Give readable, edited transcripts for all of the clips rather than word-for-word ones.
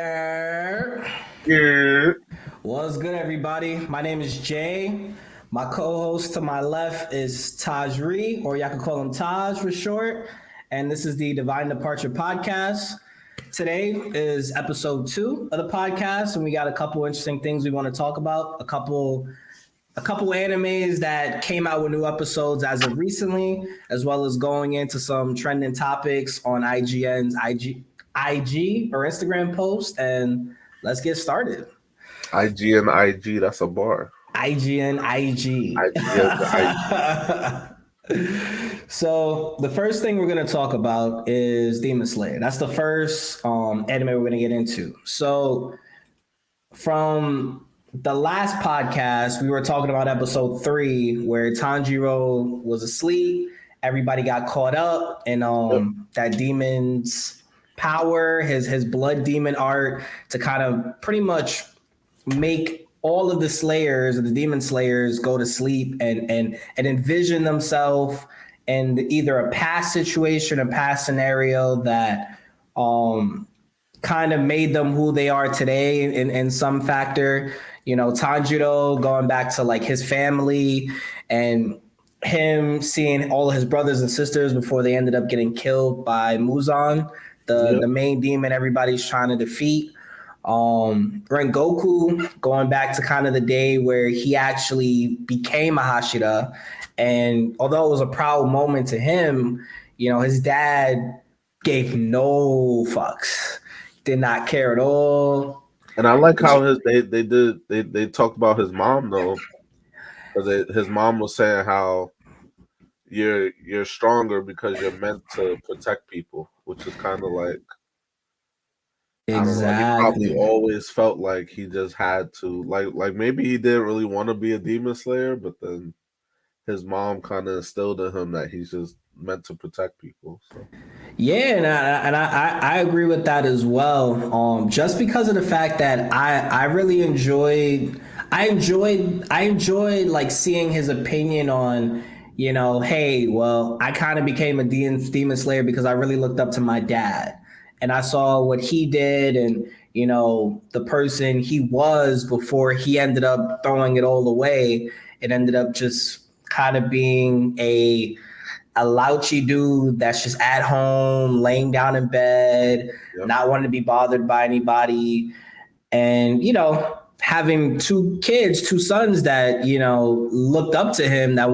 Yeah. Yeah. What's good, everybody? My name is Jay. My co-host to my left is Tajri, or y'all can call him Taj for short. And this is the Divine Departure podcast. Today is episode 2 of the podcast, and we got a couple interesting things we want to talk about. A couple animes that came out with new episodes as of recently, as well as going into some trending topics on IGN's IG or Instagram post. And let's get started. IG and IG, that's a bar. IGN IG. IG and IG. So the first thing we're going to talk about is Demon Slayer. That's the first anime we're going to get into. So from the last podcast, we were talking about episode 3, where Tanjiro was asleep. Everybody got caught up in Yep. that demon's power, his blood demon art, to kind of pretty much make all of the slayers or the demon slayers go to sleep and envision themselves in either a past situation, a past scenario that kind of made them who they are today in some factor. You know, Tanjiro going back to like his family and him seeing all of his brothers and sisters before they ended up getting killed by Muzan, the Yep. main demon everybody's trying to defeat. Rengoku going back to kind of the day where he actually became a Hashira, and although it was a proud moment to him, you know, his dad gave no fucks, did not care at all. And I like how they talked about his mom though, because his mom was saying how you're stronger because you're meant to protect people, which is kind of like, I don't know. He probably Exactly. always felt like he just had to, like maybe he didn't really want to be a demon slayer, but then his mom kind of instilled in him that he's just meant to protect people. So Yeah, and I agree with that as well. Just because of the fact that I really enjoyed like seeing his opinion on, you know, hey, well, I kind of became a demon slayer because I really looked up to my dad, and I saw what he did, and you know, the person he was before he ended up throwing it all away. It ended up just kind of being a louchy dude that's just at home, laying down in bed, yep. not wanting to be bothered by anybody. And, you know, having 2 kids, 2 sons that, you know, looked up to him, that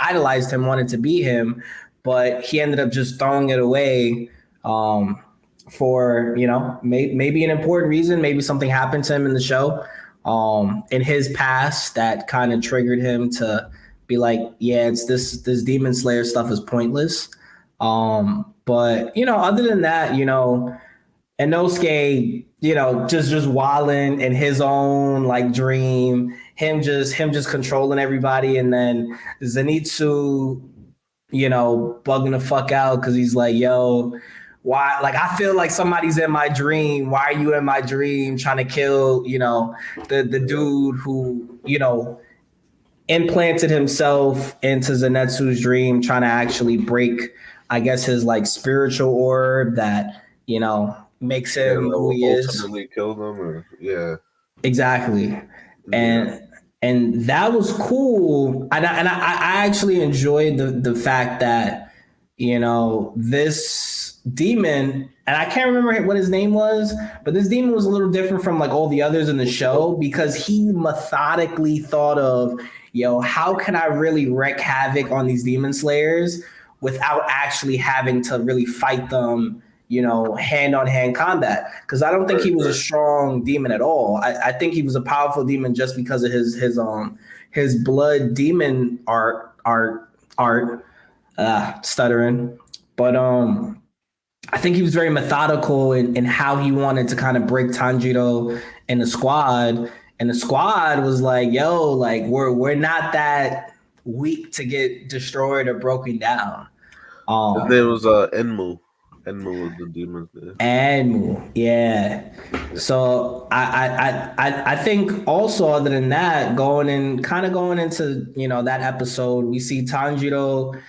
idolized him, wanted to be him, but he ended up just throwing it away for, you know, maybe an important reason. Maybe something happened to him in the show in his past that kind of triggered him to be like, yeah, it's this demon slayer stuff is pointless. But you know, other than that, you know, Inosuke, you know, just wilding in his own like dream, him just controlling everybody, and then Zenitsu, you know, bugging the fuck out because he's like, yo, why? Like, I feel like somebody's in my dream. Why are you in my dream trying to kill, you know, the dude who, you know, implanted himself into Zenitsu's dream, trying to actually break, I guess, his like spiritual orb that, you know, makes Yeah, him that who will he is. ultimately kill them, or yeah, Exactly. yeah. And that was cool. And I actually enjoyed the fact that, you know, this demon, and I can't remember what his name was, but this demon was a little different from like all the others in the show because he methodically thought of, yo, how can I really wreak havoc on these demon slayers without actually having to really fight them, you know, hand on hand combat? Because I don't think Right, he was a right. strong demon at all. I think he was a powerful demon just because of his blood demon art stuttering. But I think he was very methodical in how he wanted to kind of break Tanjiro and the squad. And the squad was like, yo, like we're not that weak to get destroyed or broken down. His name Um was Enmu. Enmu was the demon's name. and yeah. Yeah. So I think also other than that, going into, you know, that episode, we see Tanjiro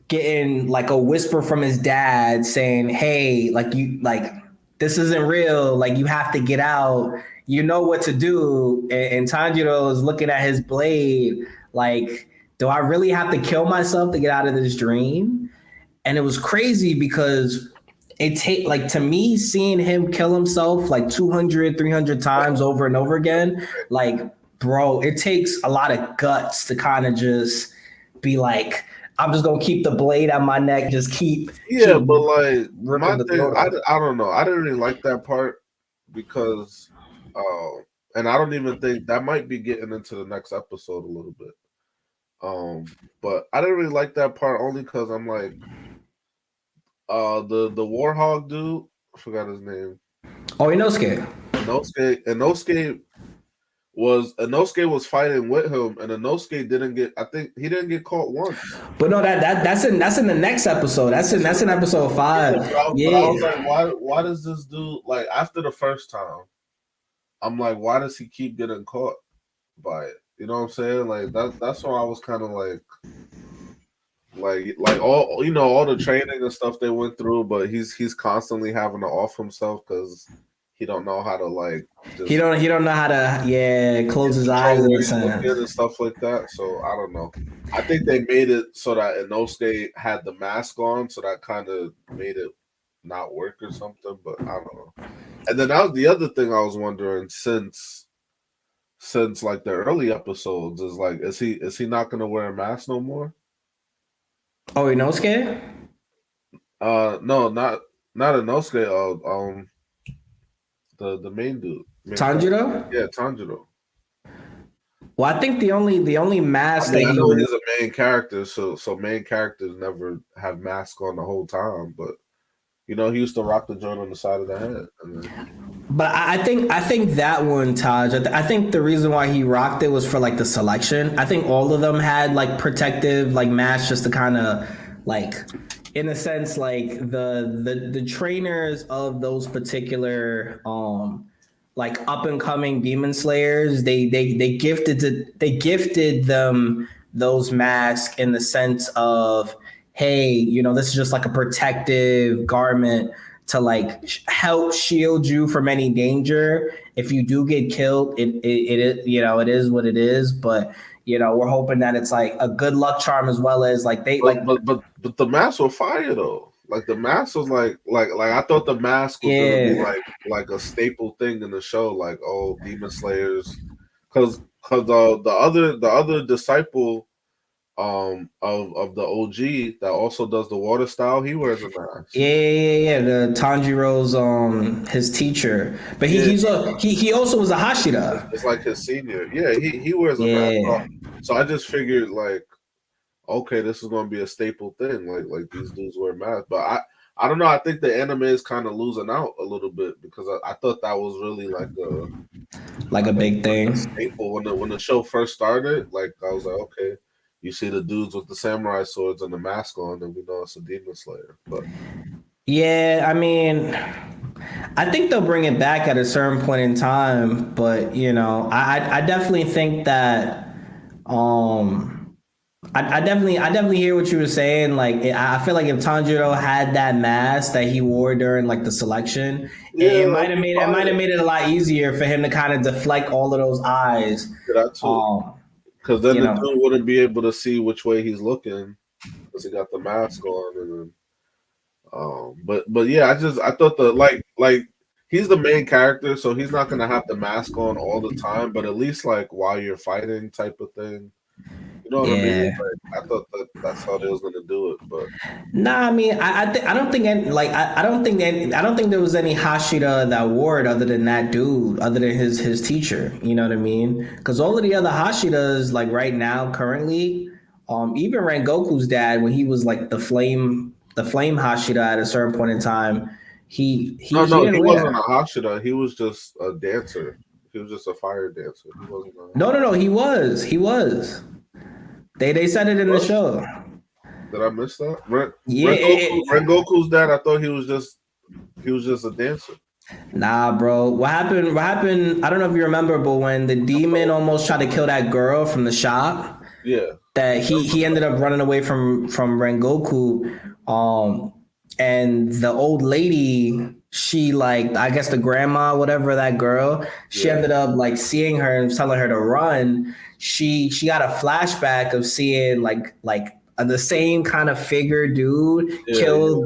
getting like a whisper from his dad saying, "Hey, like you like." this isn't real. Like, you have to get out. You know what to do. And Tanjiro is looking at his blade like, do I really have to kill myself to get out of this dream? And it was crazy because it take like, to me, seeing him kill himself like 200, 300 times over and over again, like, bro, it takes a lot of guts to kind of just be like, I'm just gonna keep the blade on my neck, just keep Yeah, but like my ripping the thing, throat off. I don't know. I didn't really like that part because, and I don't even think that might be getting into the next episode a little bit. But I didn't really like that part only because I'm like, the Warhog dude, I forgot his name. Oh, Inosuke. Inosuke was fighting with him, and Inosuke didn't get. I think he didn't get caught once. But no, that's in the next episode. That's in episode 5. But I was like, why does this dude, like, after the first time? I'm like, why does he keep getting caught by it? You know what I'm saying? Like that's why I was kind of like all all the training and stuff they went through, but he's constantly having to off himself because he don't know how to like just he don't know how to close his eyes in the sense and stuff like that. So I don't know. I think they made it so that Inosuke had the mask on, so that kind of made it not work or something. But I don't know. And then that was the other thing I was wondering since like the early episodes is like, is he not gonna wear a mask no more? Oh, Inosuke? No, not Inosuke. The main dude, Tanjiro? Yeah, Tanjiro. Well, I think the only mask I that know he's a main character, so main characters never have masks on the whole time, but he used to rock the joint on the side of the head. But I think that one, Taj, I think the reason why he rocked it was for like the selection. I think all of them had like protective like masks just to kind of like, in a sense, like the trainers of those particular like up and coming demon slayers, they gifted them those masks in the sense of, hey, this is just like a protective garment to like help shield you from any danger. If you do get killed, it is, it is what it is. But we're hoping that it's like a good luck charm as well as like but the masks were fire though. Like the mask was like I thought the mask was gonna be like a staple thing in the show, like, oh, demon slayers, because the other disciple of the OG that also does the water style, he wears a mask. Yeah. The Tanjiro's his teacher, but he also was a Hashira. It's like his senior. Yeah, he wears a mask. So I just figured like, okay, this is going to be a staple thing. Like these dudes wear masks, but I don't know. I think the anime is kind of losing out a little bit because I thought that was really like a big thing. A staple when the show first started. Like I was like, okay, you see the dudes with the samurai swords and the mask on, and we know it's a demon slayer. But yeah, I mean, I think they'll bring it back at a certain point in time. But I definitely think that I definitely hear what you were saying. Like, I feel like if Tanjiro had that mask that he wore during like the selection, it might have made it a lot easier for him to kind of deflect all of those eyes. Because then the dude wouldn't be able to see which way he's looking because he got the mask on. And then, but yeah, I thought like he's the main character, so he's not gonna have the mask on all the time. But at least like while you're fighting, type of thing. You know what I mean? Like, I thought that's how they was gonna do it, but I mean, I don't think there was any Hashira that wore it other than that dude, other than his teacher. You know what I mean? Because all of the other Hashiras, like right now, currently, even Rengoku's dad, when he was like the flame Hashira at a certain point in time, he wasn't a Hashira. He was just a dancer. He was just a fire dancer. He wasn't. No. He was. They said it in the show. Did I miss that? Rengoku's dad. I thought he was just a dancer. Nah, bro. What happened? I don't know if you remember, but when the demon almost tried to kill that girl from the shop, that he ended up running away from Rengoku. And the old lady, she like I guess the grandma, whatever that girl, she Yeah, ended up like seeing her and telling her to run. She got a flashback of seeing the same kind of figure dude yeah, yeah. kill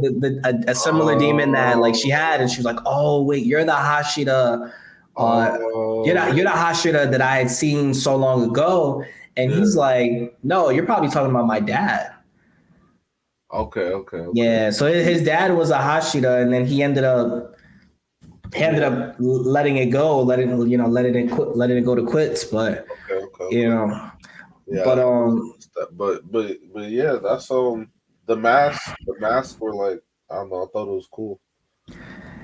a similar demon that like she had, and she was like, "Oh wait, you're the Hashira, uh, you're the Oh, Hashira that I had seen so long ago." And yeah. he's like, "No, you're probably talking about my dad." Okay, okay, okay. Yeah, so his dad was a Hashira, and then he ended Yeah. up letting it go, letting it go to quits. But Okay, okay, you okay. know, Yeah, but but yeah, that's the mask were like, I don't know, I thought it was cool.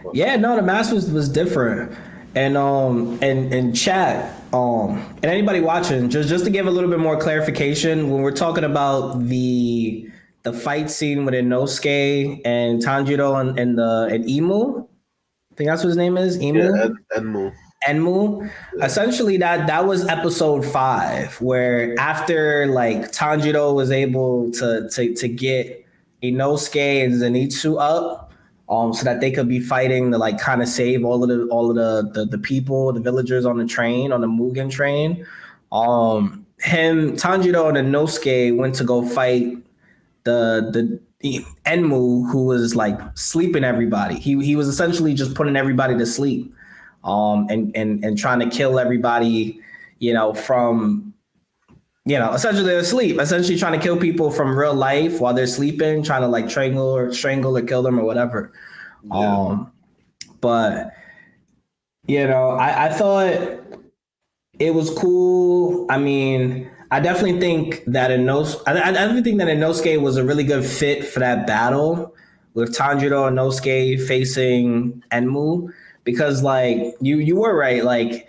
But yeah, no, the mask was different. And chat, and anybody watching, just to give a little bit more clarification, when we're talking about the fight scene with Inosuke and Tanjiro and Imu, I think that's what his name is, yeah, Imu. Enmu. Enmu. Yeah, Essentially, that was episode 5, where after like Tanjiro was able to get Inosuke and Zenitsu up, so that they could be fighting to like kind of save all of the people, the villagers on the train, on the Mugen train. Tanjiro and Inosuke went to go fight the Enmu, who was like sleeping everybody. He was essentially just putting everybody to sleep, and trying to kill everybody, from essentially they're asleep, essentially trying to kill people from real life while they're sleeping, trying to like strangle or kill them or whatever. yeah, Um, but I thought it was cool. I mean, I definitely think that I definitely think that Inosuke was a really good fit for that battle with Tanjiro and Inosuke facing Enmu, because like you were right, like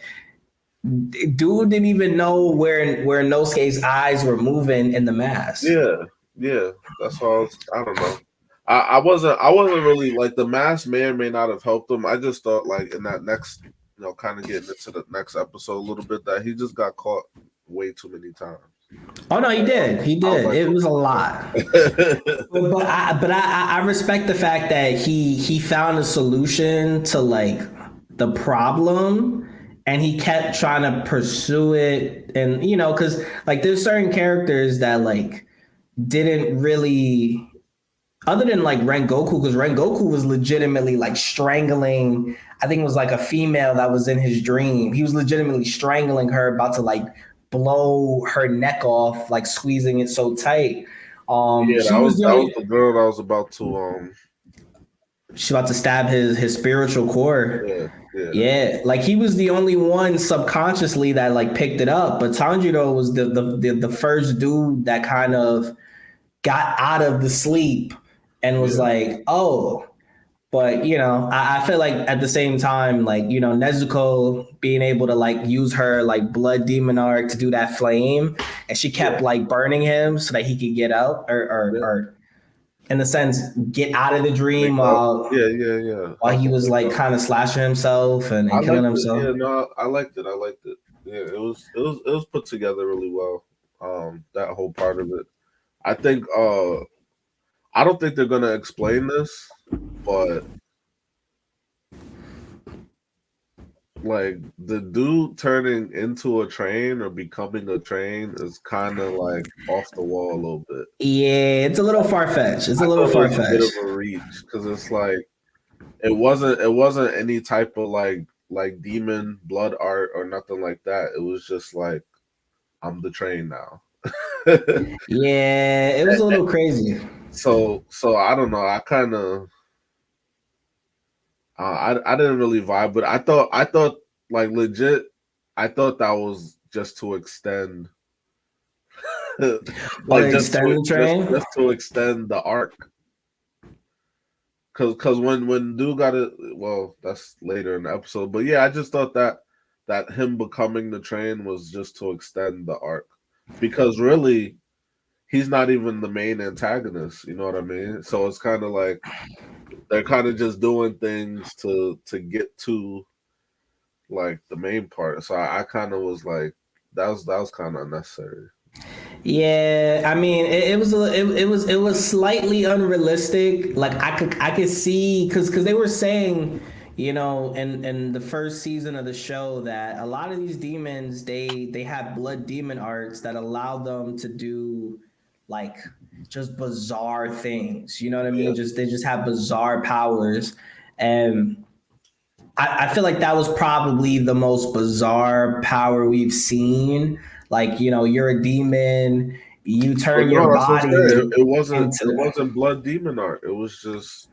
dude didn't even know where Inosuke's eyes were moving in the mask. yeah, yeah. That's why I don't know. I wasn't really like the mask may or may not have helped him. I just thought like in that next, kind of getting into the next episode a little bit that he just got caught way too many times. Oh no, he did. He I was did. like, It was a lot. okay. But I respect the fact that he found a solution to like the problem, and he kept trying to pursue it, and because like there's certain characters that like didn't really, other than like Rengoku, because Rengoku was legitimately like strangling. I think it was like a female that was in his dream. He was legitimately strangling her, about to like blow her neck off, like squeezing it so tight. Yeah, She was the that was only. the girl that was about to She's about to stab his spiritual core. yeah, yeah, Yeah, like he was the only one subconsciously that like picked it up, but Tanjiro was the first dude that kind of got out of the sleep and was yeah, like, oh. But I feel like at the same time, like Nezuko being able to like use her like blood demon arc to do that flame, and she yeah, kept like burning him so that he could get out, yeah. or in the sense get out of the dream Wake up. while Yeah, yeah, yeah. while Help he him was wake like up. kind of slashing himself I and killing liked it. himself. Yeah, no, I liked it. I liked it. Yeah, it was put together really well. That whole part of it. I think I don't think they're gonna explain this, but like the dude turning into a train or becoming a train is kind of like off the wall a little bit. Yeah, it's a little far fetched. It's I a little thought it far was a bit of fetched. a reach because it's like it wasn't any type of like demon blood art or nothing like that. It was just like I'm the train now. Yeah, it was a little crazy. So I don't know. I kind of I didn't really vibe, but I thought like legit. I thought that was just to extend, Oh, like the extended train. just to extend the arc. Cause when dude got it, well, that's later in the episode. But yeah, I just thought that him becoming the train was just to extend the arc, because really he's not even the main antagonist. You know what I mean? So it's kind of like they're kind of just doing things to get to like the main part. So I kind of was like that was kind of unnecessary. Yeah, I mean, it was slightly unrealistic. Like I could see because they were saying, you know, in the first season of the show that a lot of these demons they have blood demon arts that allow them to do like just bizarre things. You know what I Yeah, mean? Just they just have bizarre powers, and I feel like that was probably the most bizarre power we've seen. Like, you know, you're a demon, you but turn your no, that's what I'm saying. body It into. wasn't blood demon art. It was just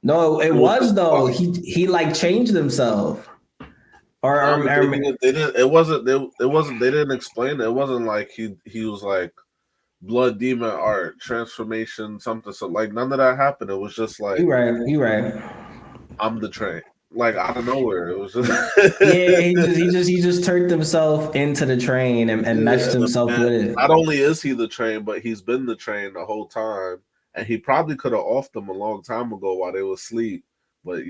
No, it it was was just though. fun. He like changed himself. Or, No, or, but they or didn't. They didn't. It wasn't. It wasn't. They didn't explain it. It wasn't like he was like blood demon art transformation something. So like none of that happened. It was just like you right. I'm the train. Like out of nowhere, it was just Yeah, he just turned himself into the train and yeah. meshed himself And with it. not only is he the train, but he's been the train the whole time. And he probably could have offed them a long time ago while they were asleep. But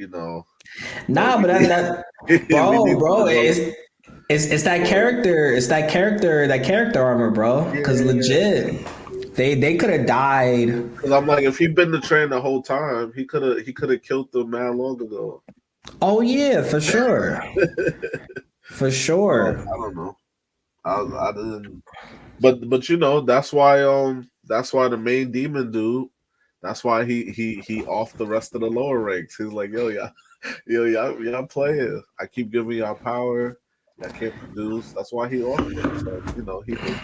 Nah, but we that we bro, need to bro, develop. it's that character, that character armor, bro. Cause Yeah, legit, they could have died. because I'm like, if he'd been the train the whole time, he could have killed them man long ago. Oh yeah, for sure, for So sure. I don't know. I didn't, but that's why the main demon dude. That's why he off the rest of the lower ranks. He's like, y'all playing. I keep giving y'all power. I can't produce. That's why he off them. So he did.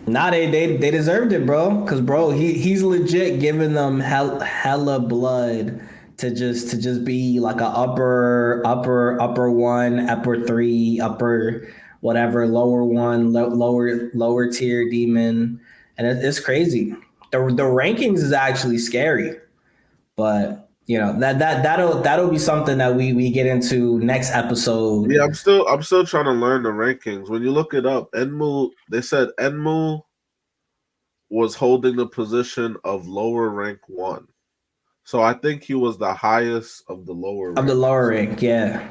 Nah, they deserved it, bro. Cause bro, he's legit giving them hella blood to just be like a upper one, upper three, upper whatever, lower one, lower tier demon, and it's crazy. The rankings is actually scary, but you know that'll be something that we get into next episode. Yeah, I'm still trying to learn the rankings. When you look it up, Enmu, they said Enmu was holding the position of lower rank one. So I think he was the highest of the lower Of the rank. lower rank, yeah.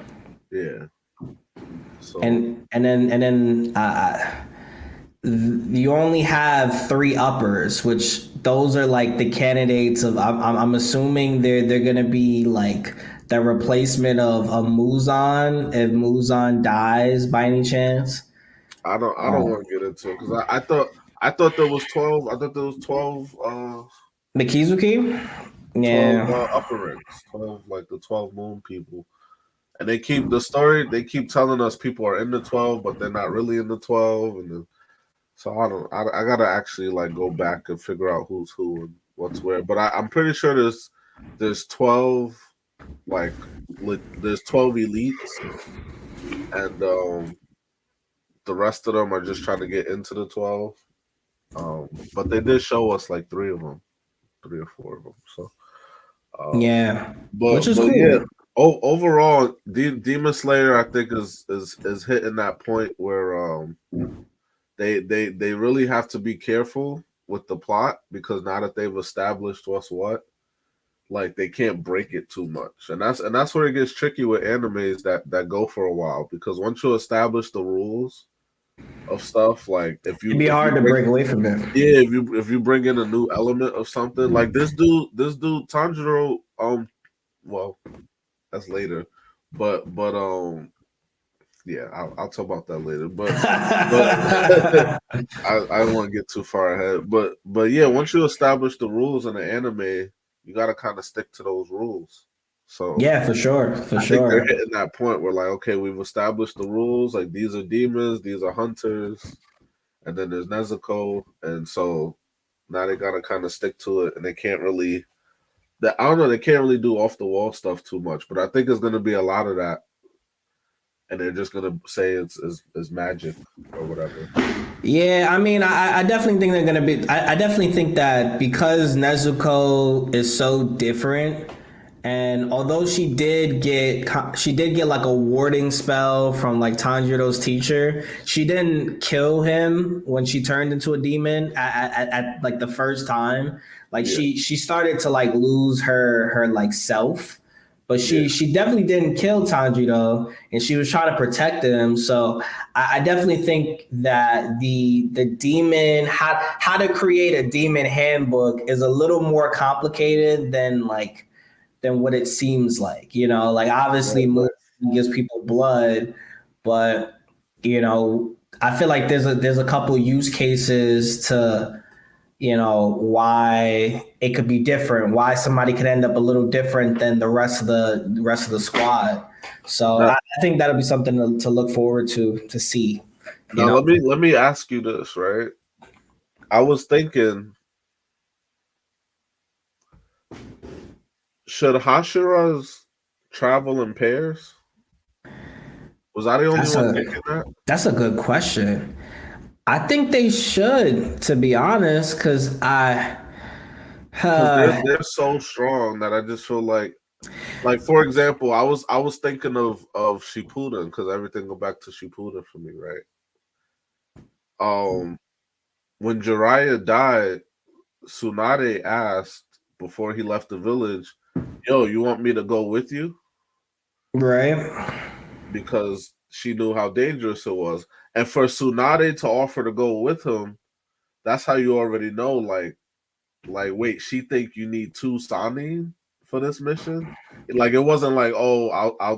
Yeah. So And then you only have three uppers, which those are like the candidates of. I'm assuming they're gonna be like the replacement of Muzan if Muzan dies by any chance. I don't Um, want to get into it because I thought there was 12. I thought there was 12 the Kizuki, 12 yeah. upper ranks, 12 like the 12 moon people. And they keep telling us people are in the 12 but they're not really in the 12 so I got to actually like go back and figure out who's who and what's where. But I'm pretty sure there's 12 like there's 12 elites and the rest of them are just trying to get into the 12. But they did show us like three of them, three or four of them. So, um, Yeah, which is but yeah. cool. Overall, Demon Slayer, I think is hitting that point where they really have to be careful with the plot because now that they've established what's what, like they can't break it too much, and that's where it gets tricky with animes that go for a while because once you establish the rules of stuff, like It'd be if you hard to bring break away from it. yeah, if you bring in a new element of something, like this dude Tanjiro, well, that's later, but yeah, I'll talk about that later, but I don't want to get too far ahead, but yeah, once you establish the rules in the anime, you got to kind of stick to those rules. So Yeah, for sure, for I think they're sure. hitting that point where like, okay, we've established the rules. Like these are demons, these are hunters, and then there's Nezuko, and so now they got to kind of stick to it, and they can't really. I don't know. They can't really do off the wall stuff too much, but I think it's going to be a lot of that, and they're just going to say it's magic or whatever. Yeah, I mean, I definitely think they're gonna be. I definitely think that because Nezuko is so different, and although she did get like a warding spell from like Tanjiro's teacher, she didn't kill him when she turned into a demon at like the first time. Like Yeah, she started to like lose her like self, but Yeah. she definitely didn't kill Tanjiro, and she was trying to protect him. So I definitely think that the demon how to create a demon handbook is a little more complicated than what it seems like. Like obviously Right, movie right. gives people blood, but I feel like there's a couple use cases to why it could be different, why somebody could end up a little different than the rest of the squad. So Now, I think that'll be something to look forward to see. You now know, let me ask you this, right? I was thinking, should Hashiras travel in pairs? Was I the only that's one a thinking that? that's a good question. I think they should, to be honest, because Because they're uh, they're so strong that I just feel like for example, I was thinking of Shippuden because everything go back to Shippuden for me, right? Um, when Jiraiya died, Tsunade asked before he left the village, "Yo, you want me to go with you?" right, Because she knew how dangerous it was, and for Tsunade to offer to go with him, that's how you already know, wait, she think you need two Sanin for this mission? Like it wasn't like, oh,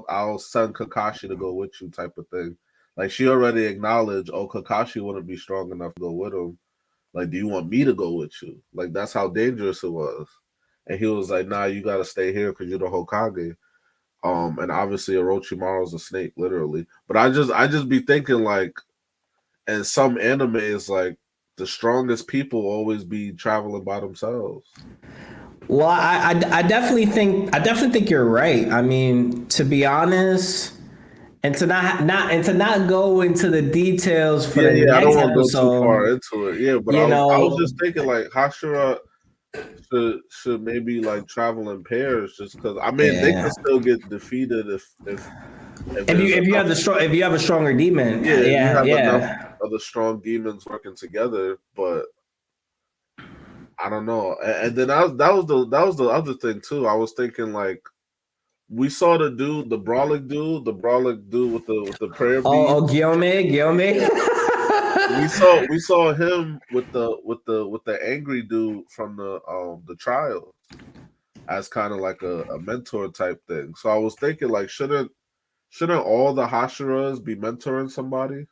I'll send Kakashi to go with you type of thing. Like she already acknowledged, oh, Kakashi wouldn't be strong enough to go with him. Like, do you want me to go with you? Like that's how dangerous it was. And he was like, nah, you gotta stay here because you're the Hokage. And obviously Orochimaru's a snake, literally. But I just be thinking like, and some anime is like the strongest people always be traveling by themselves. well, I definitely think you're right. I mean, to be honest, and to not go into the details for Yeah, the yeah. I don't next want to go too far episode, into it. Yeah, but I you was I was know, just thinking like Hashira should maybe like travel in pairs just because I mean they yeah. could still get defeated if If you there's if you have enough. a stronger demon, Yeah, if you yeah, have enough yeah. of the strong demons working together, but I don't know. And then that was the other thing too. I was thinking like we saw the brawling dude with the prayer Oh, beads. Guillaume. We saw him with the angry dude from the trial as kind of like a mentor type thing. So I was thinking like shouldn't all the Hashiras be mentoring somebody?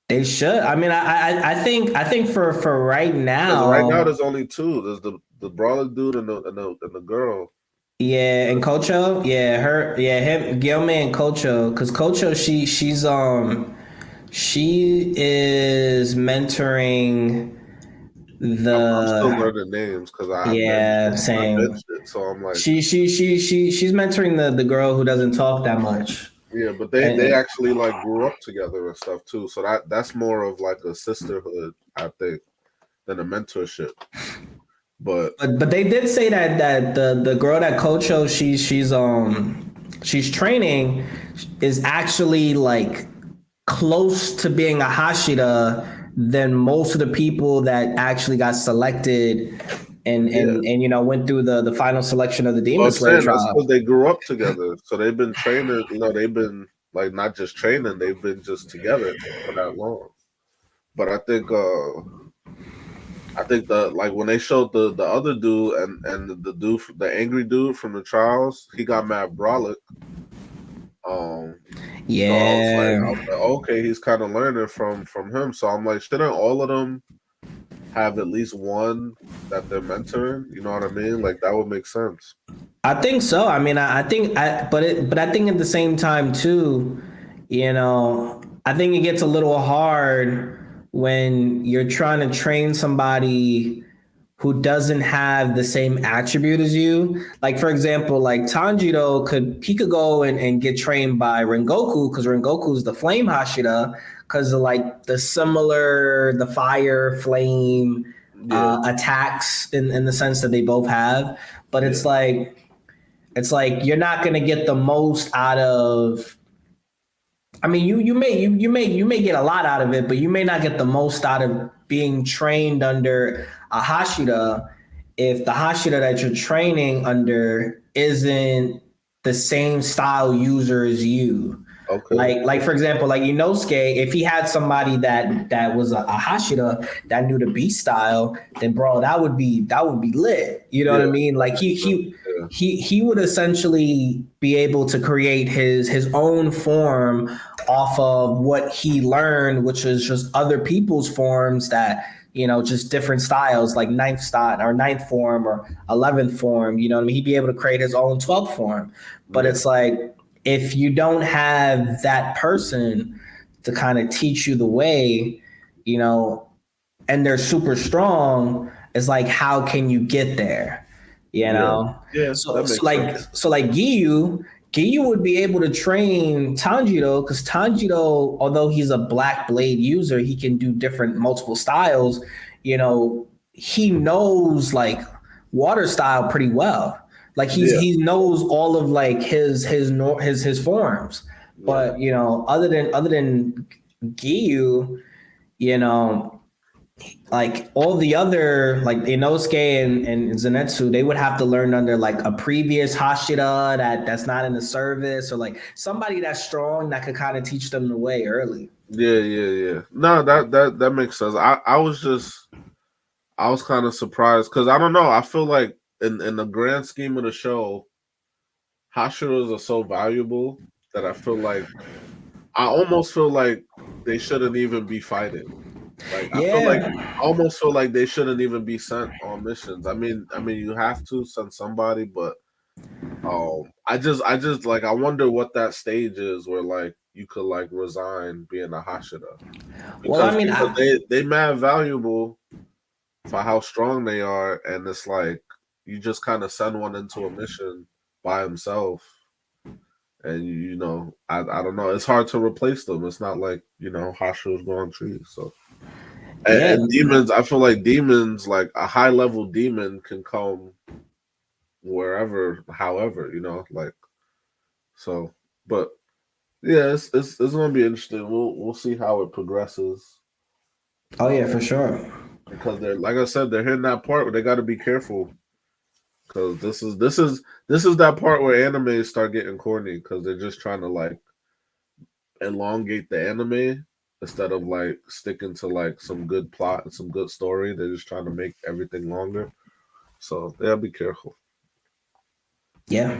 They should. I mean, I think for right Because right now now, there's only two. There's the brawling dude and the girl. yeah, and Cocho, him, Guillaume and Cocho, because Cocho, she is mentoring I'm still the learning names because I yeah, benched same. it. So I'm like, She's mentoring the girl who doesn't talk that much. yeah, but they And, actually like grew up together and stuff too. So that's more of like a sisterhood, I think, than a mentorship. But but they did say that the girl that Cocho she's training is actually like close to being a Hashira than most of the people that actually got selected and yeah, and and went through the final selection of the well, Demon I'm Slayer saying that's trial. because they grew up together. So they've been training. They've been like not just training; they've been just together for that long. But I think the like when they showed the other dude and the dude the angry dude from the trials, he got mad brolic. Um, so I was like, Yeah, okay, he's kind of learning from him. So I'm like, shouldn't all of them have at least one that they're mentoring? You know what I mean? Like that would make sense. I think so. I mean, I think, but I think at the same time too, I think it gets a little hard when you're trying to train somebody who doesn't have the same attribute as you. Like for example, like Tanjiro could go and get trained by Rengoku because Rengoku is the flame Hashira because of like the fire flame Yeah, attacks in the sense that they both have. But yeah, it's like you're not gonna get the most out of. I mean, you may get a lot out of it, but you may not get the most out of being trained under a Hashira if the Hashira that you're training under isn't the same style user as you. Okay. Like for example, like Inosuke, if he had somebody that was a Hashira that knew the beast style, then bro, that would be lit. You know what Yeah. I mean? Like Yeah. he would essentially be able to create his own form off of what he learned, which is just other people's forms that just different styles, like ninth style or ninth form or 11th form. You know what I mean? He'd be able to create his own 12th form. But Yeah. it's like if you don't have that person to kind of teach you the way, you know, and they're super strong, it's like how can you get there? You Yeah. know? Yeah. So That so makes like sense. so like Giyu would be able to train Tanjiro because Tanjiro, although he's a black blade user, he can do different multiple styles. He knows like water style pretty well. Like Yeah. he knows all of like his forms. Yeah. But other than Giyu, you know, like all the other like Inosuke and Zenitsu, they would have to learn under like a previous Hashira that's not in the service or like somebody that's strong that could kind of teach them the way early. Yeah. Yeah. Yeah. No, that makes sense. I was kind of surprised because I don't know. I feel like in the grand scheme of the show, Hashiras are so valuable that I almost feel like they shouldn't even be fighting. Like Yeah. I almost feel like they shouldn't even be sent on missions. I mean, you have to send somebody, but I just like I wonder what that stage is where like you could like resign being a Hashira Well, I mean, because they mad valuable for how strong they are, and it's like you just kind of send one into a mission by himself, and I don't know. It's hard to replace them. It's not like Hashiras go on trees. So yeah. and demons, I feel like demons, like a high level demon, can come wherever, however, like so. But yeah, it's gonna be interesting. We'll see how it progresses Oh yeah, for sure. because they're like I said, they're hitting that part where they got to be careful because this is that part where animes start getting corny because they're just trying to like elongate the anime instead of like sticking to like some good plot and some good story. They're just trying to make everything longer. So yeah, be careful. Yeah.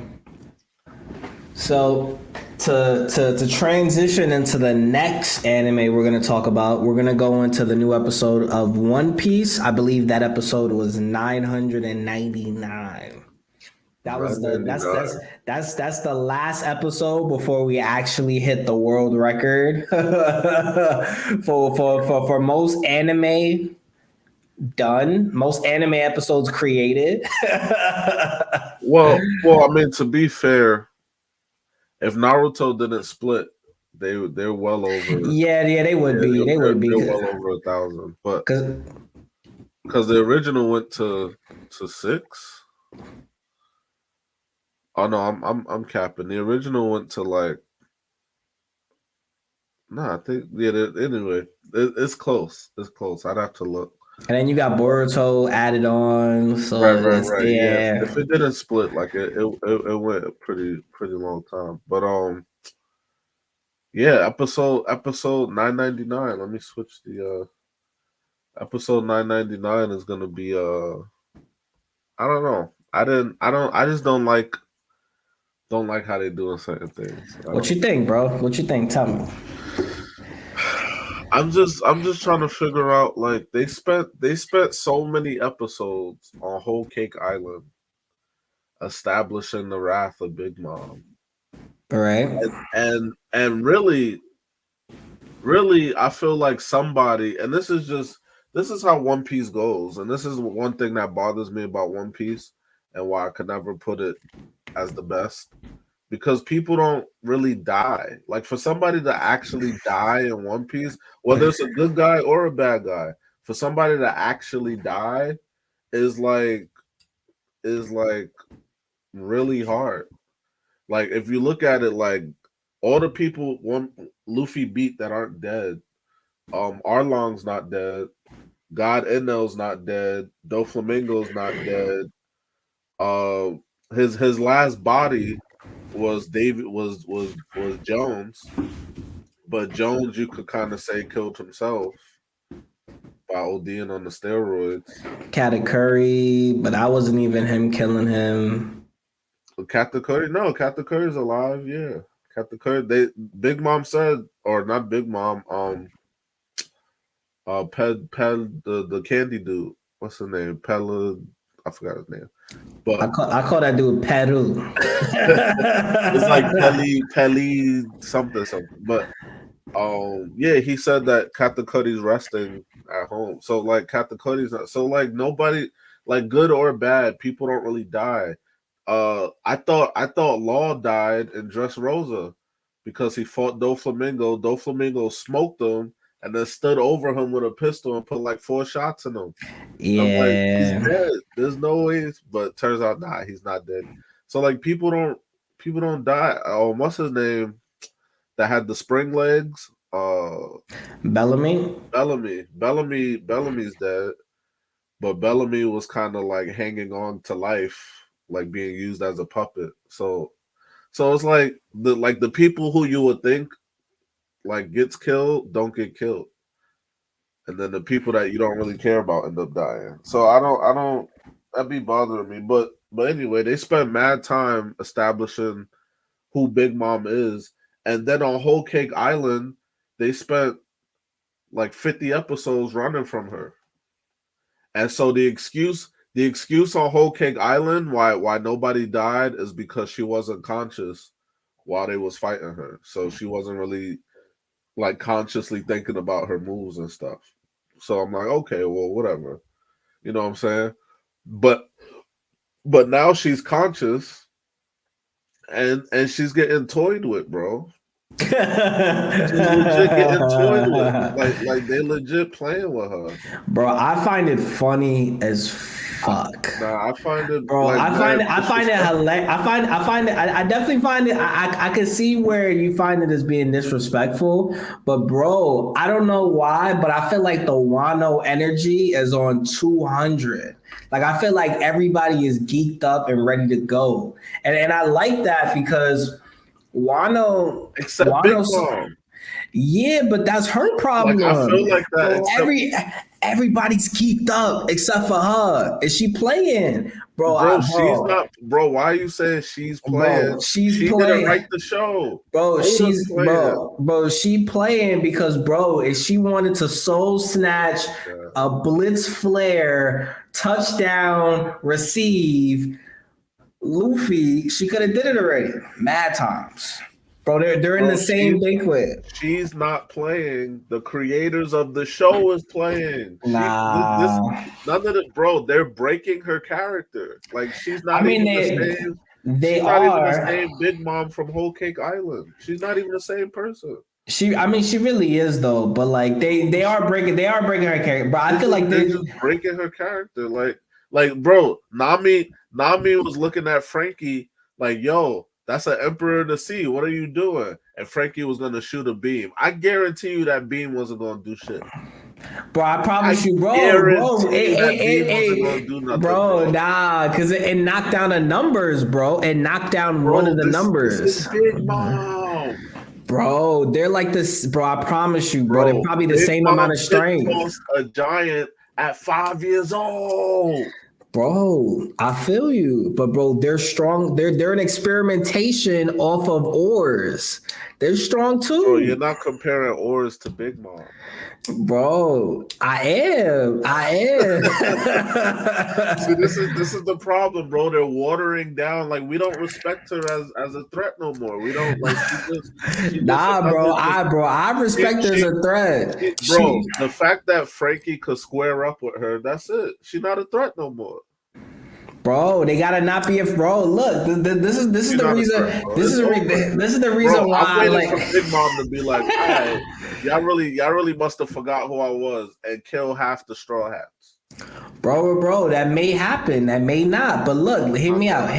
So to transition into the next anime we're gonna talk about, we're gonna go into the new episode of One Piece. I believe that episode was 999. That was the that's the last episode before we actually hit the world record for most anime done, most anime episodes created. Well, I mean, to be fair, if Naruto didn't split, they're well over. Yeah, they would Yeah, be. They would be they're well over 1,000. But because because the original went to six. Oh no, I'm capping. The original went to like no, I think yeah. Anyway, it's close. It's close. I'd have to look. and then you got Boruto added on, Right, so right, it's right. Yeah, if yeah. it didn't split, like it went a pretty long time. But yeah, episode 999. Let me switch the episode 999 is gonna be I don't know. I just don't like how they doing certain things. I What don't. you think, bro? What you think? Tell me. I'm just trying to figure out like they spent so many episodes on Whole Cake Island establishing the wrath of Big Mom. All right. And really I feel like somebody, and this is how One Piece goes, and this is one thing that bothers me about One Piece and why I could never put it as the best because people don't really die. Like for somebody to actually die in One Piece, whether it's a good guy or a bad guy, for somebody to actually die is like really hard. Like if you look at it, like all the people one Luffy beat that aren't dead, Arlong's not dead, God Enel's not dead, Doflamingo's not dead. Uh, his last body was David was Jones, but Jones you could kind of say killed himself by ODing on the steroids. Catty Curry, but that wasn't even him killing him. Captain Curry, no, Captain Curry's alive. Yeah, Captain Curry. Big Mom said, or not Big Mom. The candy dude. What's his name? Pella. I forgot his name. But I call that dude Peru. it's like Pelly something. But yeah, he said that Captain Cuddy's resting at home. So like Captain Cuddy's not, so like nobody, like good or bad, people don't really die. I thought Law died in Dressrosa because he fought Doflamingo. Doflamingo smoked him and then stood over him with a pistol and put like 4 shots in him. Yeah, I'm like, he's dead. There's no way, but turns out nah, he's not dead. So like people don't die. What's his name? That had the spring legs. Bellamy. Bellamy's dead, but Bellamy was kind of like hanging on to life, like being used as a puppet. So it's like the people who you would think like gets killed don't get killed, and then the people that you don't really care about end up dying. So I don't that be bothering me. But anyway, they spent mad time establishing who Big Mom is. And then on Whole Cake Island, they spent like 50 episodes running from her. And so the excuse on Whole Cake Island why nobody died is because she wasn't conscious while they was fighting her. So she wasn't really like consciously thinking about her moves and stuff. So I'm like, okay, well, whatever. You know what I'm saying? But now she's conscious and she's getting toyed with, bro. She's legit getting toyed with. Like they legit playing with her. Bro, I find it funny as fuck. Nah, I find it, bro. Like, I find it hilarious. I definitely find it. I can see where you find it as being disrespectful, but bro, I don't know why, but I feel like the Wano energy is on 200. Like I feel like everybody is geeked up and ready to go, and I like that because Wano, except Big Mom. Yeah, but that's her problem. Like, I feel like that. Everybody's geeked up except for her. Is she playing? Bro, she's not. Bro, why are you saying she's playing? Bro, she playing. Didn't write the show. Bro, she playing because, bro, if she wanted to soul snatch a blitz flare, touchdown, receive, Luffy, she could have did it already. Mad times. Bro, they're in the same banquet. She's not playing. The creators of the show is playing. Nah. None of the bro, they're breaking her character. Like she's not even the same. They are not even the same Big Mom from Whole Cake Island. She's not even the same person. She really is though. But like they are breaking her character. But I feel like they're just breaking her character. Like bro, Nami was looking at Frankie like, yo, that's an Emperor of the Sea. What are you doing? And Frankie was going to shoot a beam. I guarantee you that beam wasn't going to do shit. Bro, I promise you, bro. Bro, nah, because it knocked down the numbers, bro. It knocked down one of the numbers. This is Big Mom. Bro, they're like this, bro. I promise you, bro. They're probably the same amount of strength. A giant at 5 years old. Bro, I feel you, but bro, they're strong. They're an experimentation off of ores. They're strong too. Bro, you're not comparing ores to Big Mom. Bro, I am. See, this is the problem, bro. They're watering down. Like we don't respect her as a threat no more. We don't like. I respect her as a threat, bro. The fact that Frankie could square up with her, that's it. She's not a threat no more. Bro, they gotta not be a bro. Look, this is the reason. This is the reason why. I'm waiting for Big Mom to be like, all right, y'all really must have forgot who I was and kill half the Straw Hats. Bro, that may happen. That may not. But look, hear me out.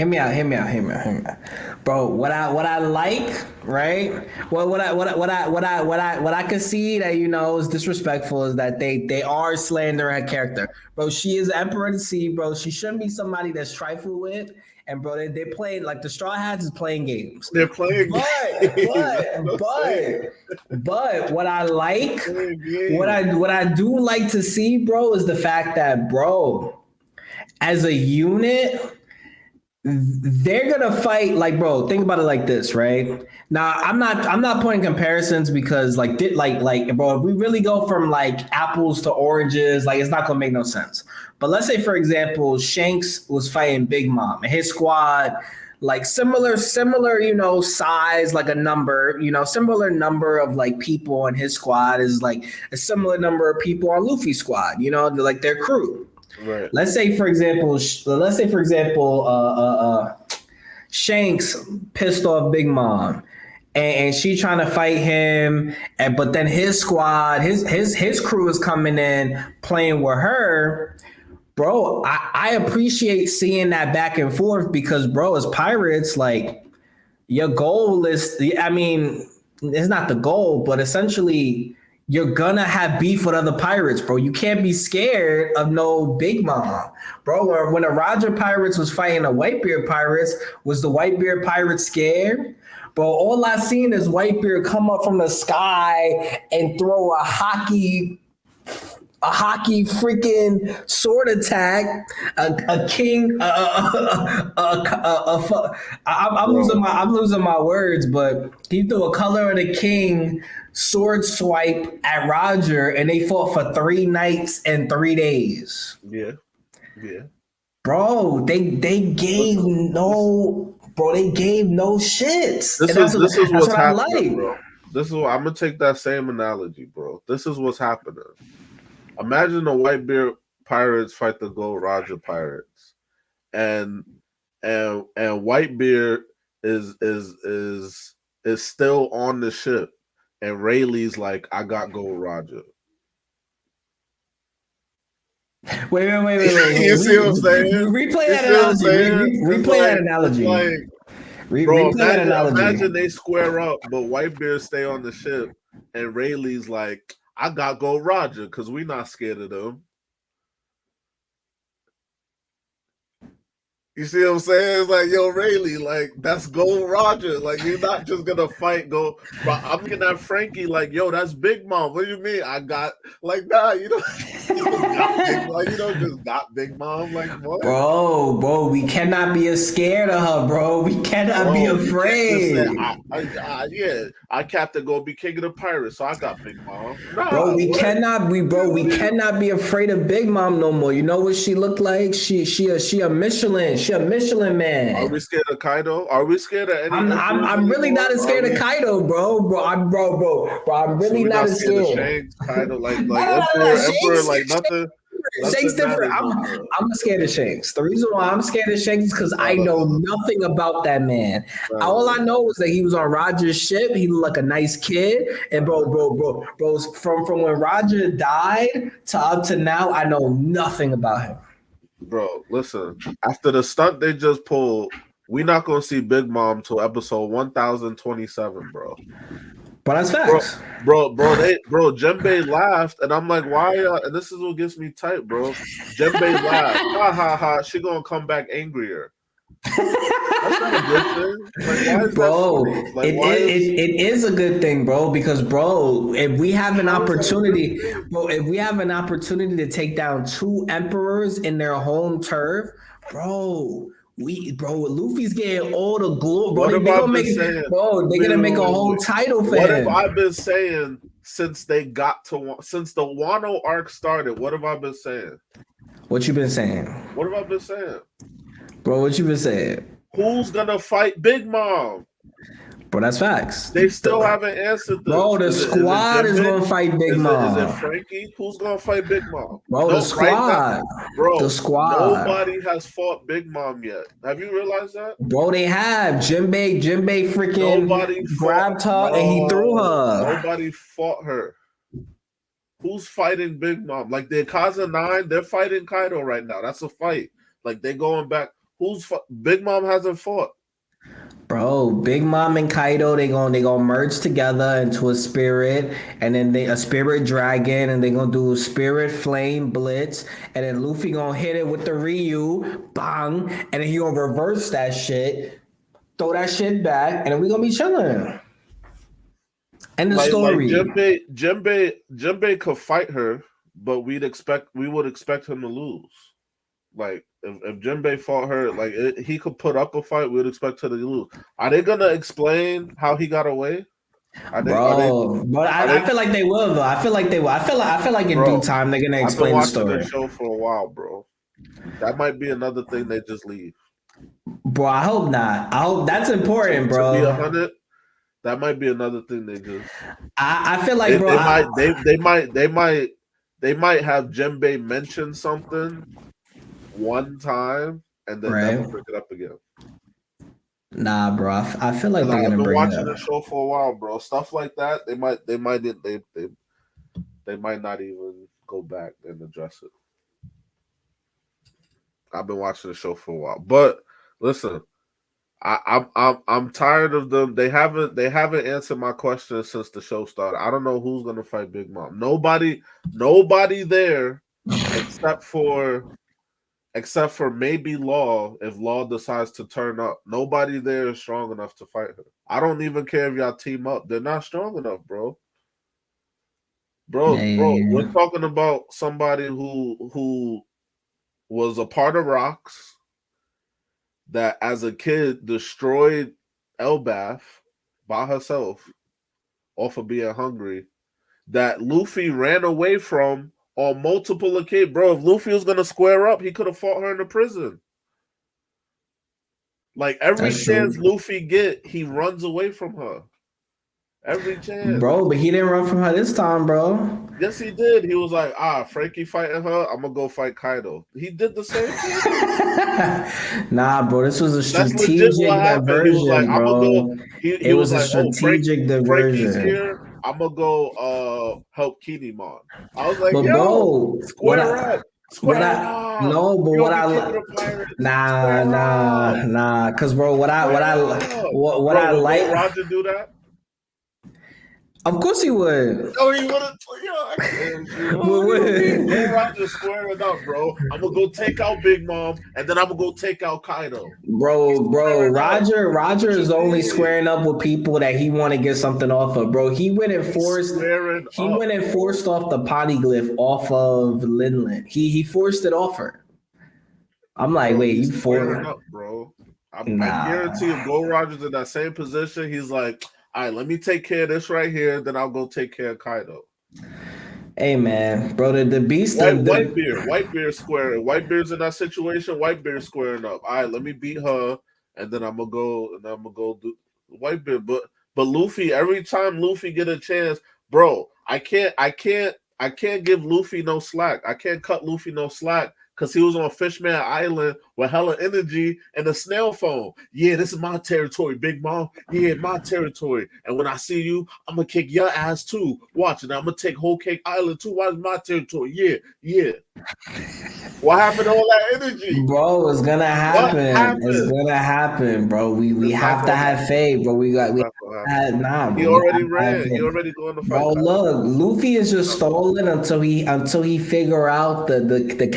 Bro, what I like, right? Well, what I could see that is disrespectful is that they are slandering her character, bro. She is the Emperor of the Sea, bro. She shouldn't be somebody that's trifled with, and bro, they play like the Straw Hats is playing games. They're playing But games. what I like, Playing what I do like to see, bro, is the fact that, bro, as a unit, they're gonna fight like, bro, think about it like this, right? Now I'm not putting comparisons because like bro, if we really go from like apples to oranges, like it's not gonna make no sense. But let's say for example Shanks was fighting Big Mom and his squad, like similar size, like a number, similar number of like people on his squad is like a similar number of people on Luffy's squad, like their crew. Right. Let's say for example, Shanks pissed off Big Mom, and she trying to fight him, but then his squad, his crew is coming in playing with her. Bro, I appreciate seeing that back and forth because, bro, as pirates, like your goal is, I mean, it's not the goal, but essentially you're gonna have beef with other pirates, bro. You can't be scared of no Big Mom, bro. When the Roger pirates was fighting the Whitebeard pirates, was the Whitebeard pirates scared? Bro, all I seen is Whitebeard come up from the sky and throw a hockey freaking sword attack, a king, I'm losing my words, but he threw a color of the king sword swipe at Roger, and they fought for 3 nights and 3 days. Yeah. Yeah. Bro, they gave no, bro, they gave no shits. This And is that's what's what I happening, like. bro. This is what I'm gonna take that same analogy, bro. This is what's happening. Imagine the Whitebeard pirates fight the Gold Roger pirates, and Whitebeard is still on the ship, and Rayleigh's like, I got Gold Roger. Wait. You see what I'm saying? Replay that analogy. Replay that analogy. Bro, Replay that analogy. imagine they square up, but Whitebeard stay on the ship, and Rayleigh's like, I got Gold Roger because we not scared of them. You see what I'm saying? It's like, yo, Rayleigh, like, that's Gold Roger. Like, you're not just gonna fight, bro. I'm looking at Frankie like, yo, that's Big Mom. What do you mean? I got, like, nah, you don't just got Big Mom. Like, what? Bro, we cannot be scared of her, bro. We cannot be afraid. I Captain go be king of the pirates, so I got Big Mom. Nah, bro, we cannot be afraid of Big Mom no more. You know what she looked like? She a Michelin. She a Michelin man. Are we scared of Kaido? Are we scared of any? I'm really not as scared of Kaido, bro. I'm really not as scared. Shanks, Kaido, like Emperor, like nothing. Shanks different. I'm scared of Shanks. The reason why I'm scared of Shanks is because I know nothing about that man. All I know is that he was on Roger's ship. He looked like a nice kid. And bro, from when Roger died to up to now, I know nothing about him. Bro, listen. After the stunt they just pulled, we're not gonna see Big Mom till episode 1027, bro. But that's facts. Bro, Jinbei laughed, and I'm like, why? And this is what gets me tight, bro. Jinbei laughed. Ha ha ha. She gonna come back angrier. That's not a good thing. Like, why is bro, that funny? Like, it is a good thing, bro, because bro, if we have an opportunity to take down 2 emperors in their home turf, bro, Luffy's getting all the glory, bro. They're gonna make a whole title for him. What have I been saying since the Wano arc started? What have I been saying? What you been saying? What have I been saying? Bro, what you been saying? Who's gonna fight Big Mom? Bro, that's facts. They still haven't answered this. Bro, the squad is gonna fight Big Mom. Is it Frankie? Who's gonna fight Big Mom? Bro, the squad. The squad. Nobody has fought Big Mom yet. Have you realized that? Bro, they have. Jinbei freaking grabbed her and he threw her. Nobody fought her. Who's fighting Big Mom? Like the Akaza 9, they're fighting Kaido right now. That's a fight. Like they're going back. Big Mom hasn't fought. Bro, Big Mom and Kaido, they gonna merge together into a spirit, and then a spirit dragon, and they gonna do a spirit flame blitz, and then Luffy gonna hit it with the Ryu, bang, and then he gonna reverse that shit, throw that shit back, and then we gonna be chilling. End the Like story. Jinbei could fight her, but we would expect him to lose. Like if Jinbei fought her, like he could put up a fight, we'd expect her to lose. Are they gonna explain how he got away? Bro, but I feel like they will though. I feel like they will. I feel like in due time they're gonna I've been explain the watching story. this show for a while, bro. That might be another thing they just leave. Bro, I hope not. I hope that's important, bro. To be 100, that might be another thing they just. I feel like, bro, they might have Jinbei mention something one time and then never bring it up again. Nah, bro. I feel like they're gonna bring it up. I've been watching the show for a while, bro. Stuff like that, they might not even go back and address it. I've been watching the show for a while, but listen, I'm tired of them. They haven't answered my question since the show started. I don't know who's gonna fight Big Mom. Nobody there except for maybe Law, if Law decides to turn up. Nobody there is strong enough to fight her. I don't even care if y'all team up. They're not strong enough, bro. Bro, we're talking about somebody who was a part of Rocks, that as a kid destroyed Elbaf by herself off of being hungry, that Luffy ran away from on multiple occasions. Bro, if Luffy was gonna square up, he could have fought her in the prison. Like every chance Luffy get, he runs away from her. Every chance. Bro, but he didn't run from her this time, bro. Yes, he did. He was like, Frankie fighting her, I'm gonna go fight Kaido. He did the same thing. Nah, bro, this was a strategic diversion, he was like, bro. It was a strategic diversion. Frankie's here, I'm gonna go help Kinemon. I was like, but yo, bro, square up. Nah, because bro, what I like. Roger do that? Of course he would. Oh, he would have. Roger squaring up, bro. I'm gonna go take out Big Mom, and then I'm gonna go take out Kaido. Bro, Roger is only squaring up with people that he want to get something off of, bro. He went and forced off the polyglyph off of Linlin. He forced it off her. I'm like, wait, you forced up, bro. I guarantee you, Gold Roger's in that same position. He's like, all right, let me take care of this right here, then I'll go take care of Kaido. Hey man, bro, the beast. Whitebeard squaring. Whitebeard's in that situation. Whitebeard squaring up. All right, let me beat her, and then I'm gonna go do Whitebeard. But Luffy, every time Luffy get a chance, bro, I can't give Luffy no slack. I can't cut Luffy no slack. Because he was on Fishman Island with hella energy and the snail phone. Yeah, this is my territory, Big Mom. Yeah, my territory. And when I see you, I'm going to kick your ass too. Watch it. I'm going to take Whole Cake Island too. Watch my territory. Yeah. What happened to all that energy? Bro, it's going to happen. It's going to happen, bro. We have to have faith, bro. He already ran. He already going to fight. Bro, look, Luffy is just stolen until he figure out the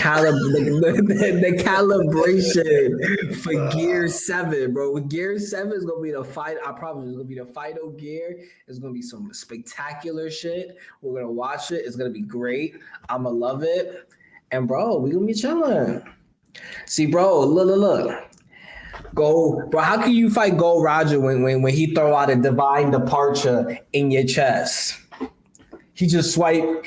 calibration for Gear 7, bro. Gear 7 is gonna be the fight. I promise it's gonna be the Fido gear. It's gonna be some spectacular shit. We're gonna watch it. It's gonna be great. I'ma love it. And bro, we gonna be chilling. See, bro, look. Go, bro. How can you fight Gold Roger when he throw out a divine departure in your chest? He just swipe.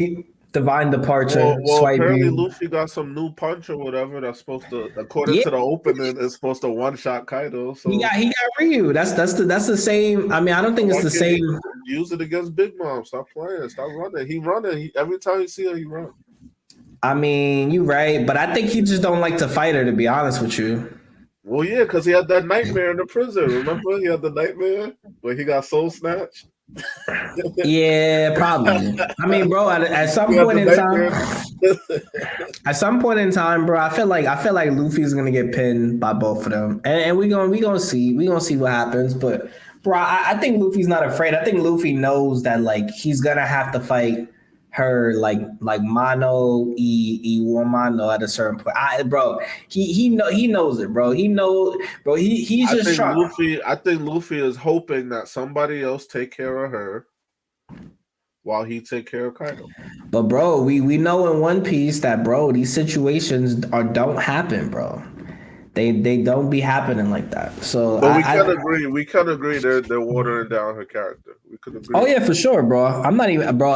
Divine departure. Well, apparently Luffy got some new punch or whatever that's supposed to, according to the opening, is supposed to one shot Kaido. So he got Ryu. That's the same. I mean, I don't think it's the same. Use it against Big Mom. Stop playing. Stop running. He running. Every time you see her, he run. I mean, you're right, but I think he just don't like to fight her. To be honest with you. Well, yeah, because he had that nightmare in the prison. Remember, he had the nightmare where he got soul snatched. Yeah, probably. I mean, bro, at some point in time, bro, I feel like Luffy's gonna get pinned by both of them, and we gonna see what happens. But bro, I think Luffy's not afraid. I think Luffy knows that like he's gonna have to fight her like mano one mano at a certain point. Bro, he knows it, bro. He knows, bro. He's I just think trying. Luffy is hoping that somebody else take care of her while he take care of Kaido. But bro, we know in One Piece that bro, these situations don't happen, bro. They don't be happening like that. So But I we can agree they're watering down her character. We could agree. oh yeah, for sure, bro. I'm not even bro.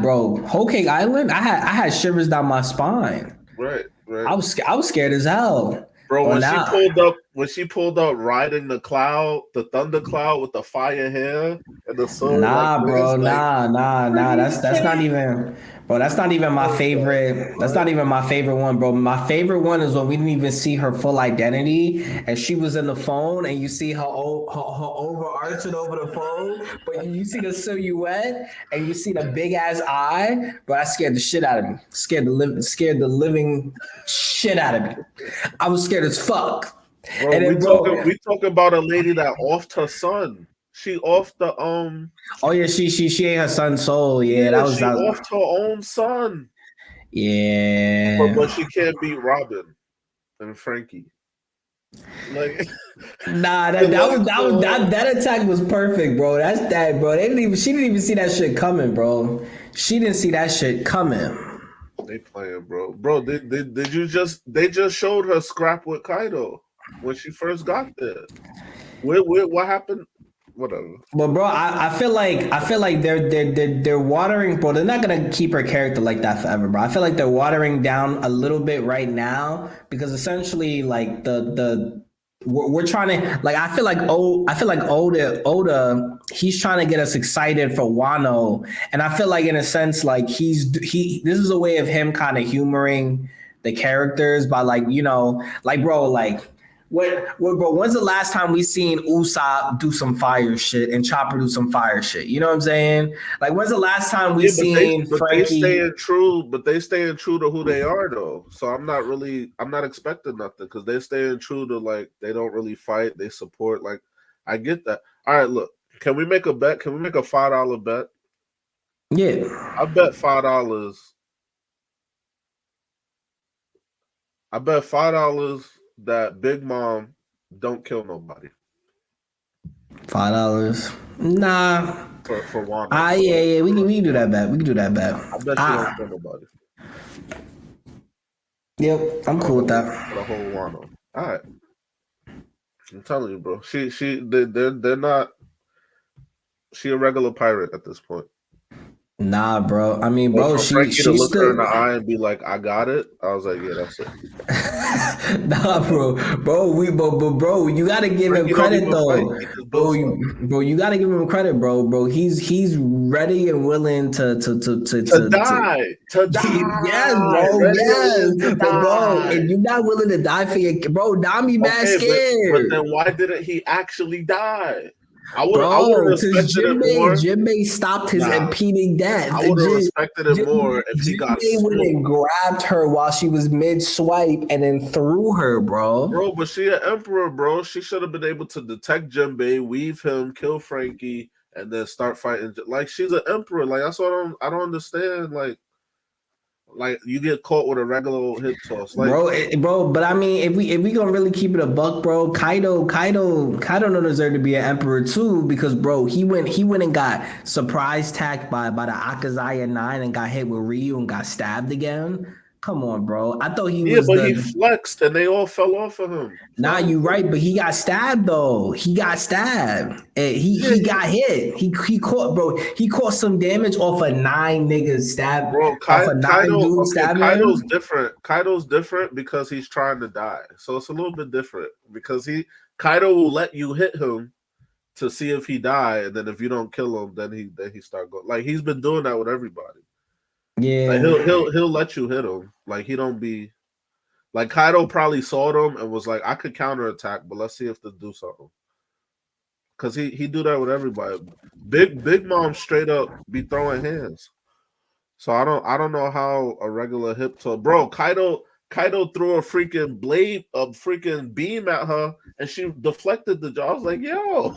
Bro, Whole Cake Island. I had shivers down my spine. Right. I was scared as hell. Bro, But when now, she pulled up riding the cloud, the thunder cloud with the fire hair and the sword like nah, this, bro, like nah. That's not even, bro. That's not even my oh favorite. That's God, not even my favorite one, bro. My favorite one is when we didn't even see her full identity, and she was in the phone, and you see her overarching over the phone, but you see the silhouette, and you see the big ass eye. But that scared the shit out of me. Scared the living shit out of me. I was scared as fuck. bro, And then, bro, we talking about a lady that offed her son. She offed the oh yeah, she ate her son's soul. Yeah, yeah, that she was offed her own son. But yeah. she can't beat Robin and Frankie. Like Nah, that that like was that was so that attack was perfect, bro. That's that, bro. She didn't even see that shit coming, bro. She didn't see that shit coming. they playing, bro. Bro, did you they just showed her scrap with Kaido when she first got there. What happened? Whatever. But bro, I feel like they're watering, bro. They're not gonna keep her character like that forever, bro. I feel like they're watering down a little bit right now because essentially, like we're trying to like I feel like Oda he's trying to get us excited for Wano, and I feel like in a sense like he this is a way of him kind of humoring the characters by like like bro like bro, when's the last time we seen Usopp do some fire shit and Chopper do some fire shit? You know what I'm saying? Like, when's the last time we Yeah, seen they Frankie? staying true to who they are though. So I'm not expecting nothing because they're staying true to like they don't really fight, they support. Like I get that. All right, look, can we make a bet? Can we make a $5 bet? Yeah, I bet $5. I bet $5 that Big Mom don't kill nobody $5. Nah. for Wano. Ah, yeah. We can do that bet. We can do that bet. I bet she don't Ah, kill nobody yep. I'm for cool with for that. the whole Wano. All right, I'm telling you, bro. They're not. She a regular pirate at this point. Nah, bro. I mean, Like bro, for Frankie to she's look her in the still. eye and be like, "I got it," I was like, "Yeah, that's it." Nah, bro, you gotta give him Frankie don't credit even fight; though, he just built stuff bro, you gotta give him credit, bro. He's ready and willing to to yes, die, bro, ready and yes, willing to but bro, die. if you're not willing to die for your bro, Don be mad Okay, but scared, then why didn't he actually die? I would have bro, because respected it more. Jinbei stopped his Nah, impeding death. I would have respected it more if he got Jinbei went smoked. and grabbed her while she was mid swipe and then threw her, bro. Bro, but she an emperor, bro. She should have been able to detect Jinbei, weave him, kill Frankie, and then start fighting. Like she's an emperor. Like that's what I don't understand. Like you get caught with a regular hip toss. Like Bro, but I mean, if we gonna really keep it a buck, bro, Kaido don't deserve to be an emperor too, because bro, he went and got surprise attacked by the Akazaya 9 and got hit with Ryu and got stabbed again. Come on, bro. I thought he yeah, was but he the flexed and they all fell off of him. Nah, you right, but he got stabbed though. He got stabbed. And he got hit. He caught, bro. He caught some damage off of 9 niggas stab Bro, off of 9 Kaido, dudes okay, stabbing him. Kaido's different because he's trying to die. So it's a little bit different because Kaido will let you hit him to see if he die, and then if you don't kill him, then he start going. Like he's been doing that with everybody. Like Yeah. he'll let you hit him. Like he don't be like Kaido probably saw them and was like, I could counterattack, but let's see if this do something. because he do that with everybody. Big Mom straight up be throwing hands. So I don't know how a regular hip toe, bro. Kaido threw a freaking blade, a freaking beam at her, and she deflected the jaw. I was like, yo,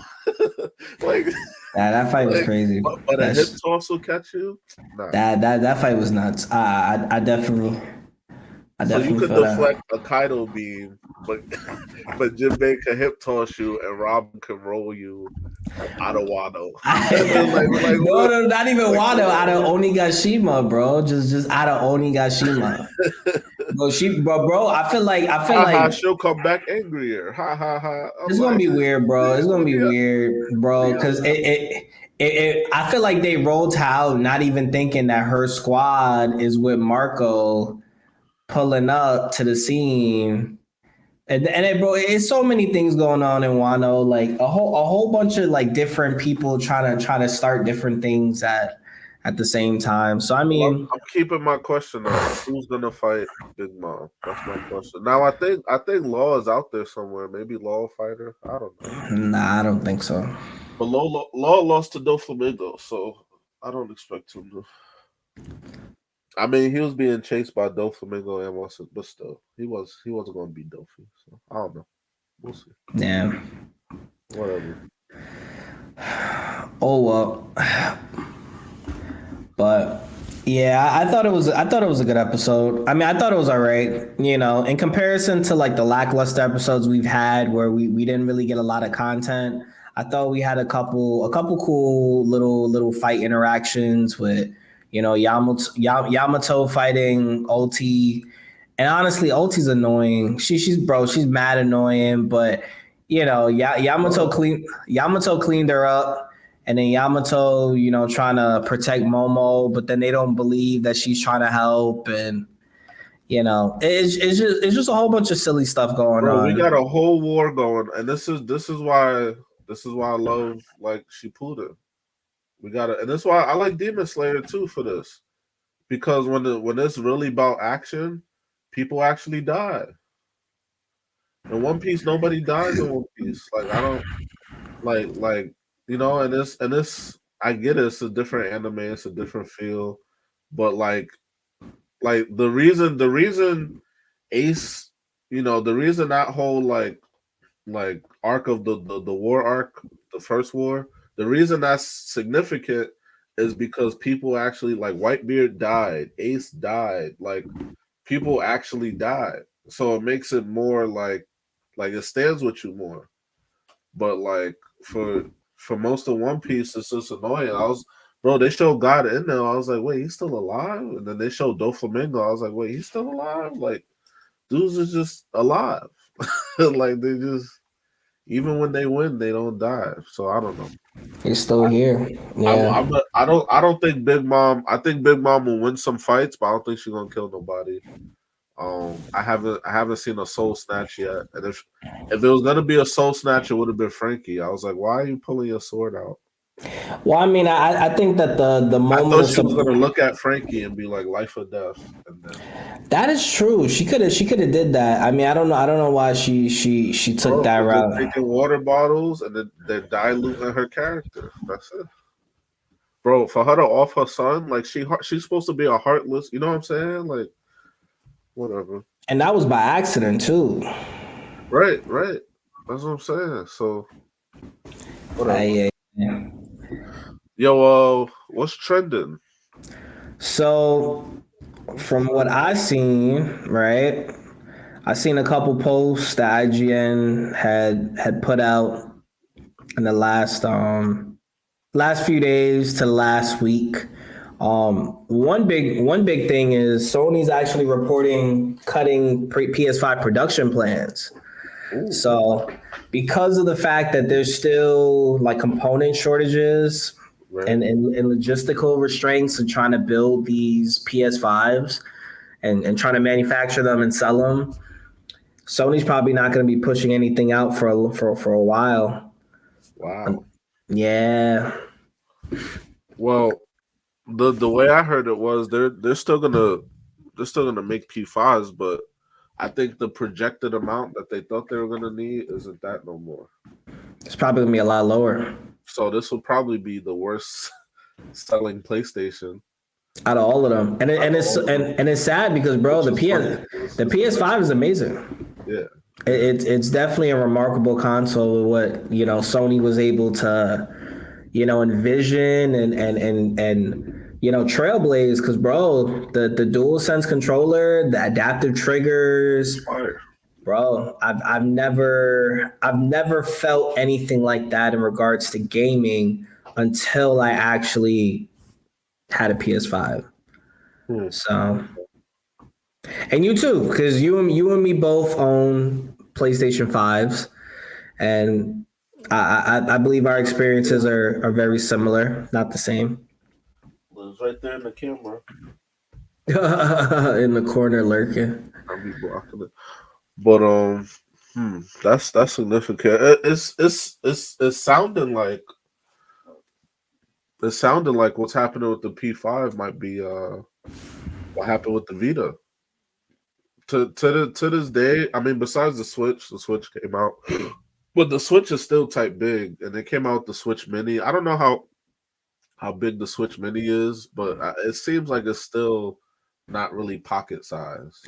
like, That fight was crazy. but a hip toss will catch you. Nah. That fight was nuts. I definitely So you could feel deflect that. a Kaido beam, but Jinbei can hip toss you, and Robin can roll you out of Wano. No, not even Wano. Out of Onigashima, bro. Just out of Onigashima. Bro. I feel like She'll come back angrier. Ha ha ha. I'm it's gonna like, be weird, bro. It's gonna be yeah, weird, bro. Because I feel like they rolled out, not even thinking that her squad is with Marco pulling up to the scene. Bro, it's so many things going on in Wano. Like a whole bunch of like different people trying to start different things at the same time. So I well, mean, I'm keeping my question up. Who's gonna fight Big Mom? That's my question. Now I think Law is out there somewhere. Maybe Law fighter. I don't know. nah, I don't think so. But Law lost to Doflamingo, so I don't expect him to. I mean, he was being chased by Doflamingo and Watson, but still, he wasn't going to beat Dofi. So I don't know. We'll see. Yeah. Whatever. Oh well. But yeah, I thought it was a good episode. I mean, I thought it was all right. You know, in comparison to like the lackluster episodes we've had where we didn't really get a lot of content. I thought we had a couple cool little fight interactions with, you know, Yamato fighting OT. And honestly, OT's annoying. She's mad annoying, but you know, Yamato cleaned her up, and then Yamato, you know, trying to protect Momo, but then they don't believe that she's trying to help, and you know, it's just a whole bunch of silly stuff going Bro, we on. got a whole war going, and this is why I love like Shippuden. We got it, and that's why I like Demon Slayer too for this, because when it's really about action, people actually die. In One Piece, nobody dies in One Piece. Like I don't like you know, and this I get it. It's a different anime. It's a different feel, but like the reason Ace, you know, the reason that whole like arc of the war arc, the first war, the reason that's significant is because people actually like Whitebeard died, Ace died, like people actually died. So it makes it more like it stands with you more. But like for most of One Piece, it's just annoying. Bro, they showed God in there. I was like, wait, he's still alive? And then they showed Doflamingo. I was like, wait, he's still alive? Like, dudes is just alive. Like they just, even when they win, they don't die. So I don't know. He's still here. Yeah. I don't think Big Mom. I think Big Mom will win some fights, but I don't think she's gonna kill nobody. I haven't seen a soul snatch yet. And if it was gonna be a soul snatch, it would have been Frankie. I was like, why are you pulling your sword out? Well, I mean, I think that the I moment thought of she was gonna look at Frankie and be like, life or death, and then that is true. She could have did that. I mean, I don't know why she took bro, that because route. they're taking water bottles and then they're diluting her character. That's it. Bro, for her to off her son, like she's supposed to be a heartless, you know what I'm saying? Like, whatever. And that was by accident too. Right. That's what I'm saying. So whatever. Yeah. Yo, what's trending? So from what I seen, right? I seen a couple posts that IGN had put out in the last few days to last week. One big thing is Sony's actually reporting cutting PS5 production plans. Ooh, So because of the fact that there's still like component shortages right. and logistical restraints of trying to build these PS5s and trying to manufacture them and sell them, Sony's probably not going to be pushing anything out for a while. Wow. Yeah. Well, the way I heard it was they're still gonna make P5s, but I think the projected amount that they thought they were gonna need isn't that no more. probably gonna be a lot lower So this will probably be the worst selling PlayStation out of all of them. And out of it's all of them, and it's sad because bro, which is funny because the it's the best. PS5 is amazing. Yeah, yeah, It's definitely a remarkable console. What Sony was able to envision and trailblaze. Because bro, the DualSense controller, the adaptive it's triggers, fire. bro. I've never felt anything like that in regards to gaming until I actually had a PS5. Hmm. So, and you too, because you and me both own PlayStation 5s, and I believe our experiences are very similar, not the same. It's right there in the camera. In the corner lurking. I'll be blocking it. But that's significant. It's sounding like what's happening with the P5 might be what happened with the Vita. To this day, I mean, besides the Switch came out, but the Switch is still type big, and they came out with the Switch Mini. I don't know how big the Switch Mini is, but it seems like it's still not really pocket size.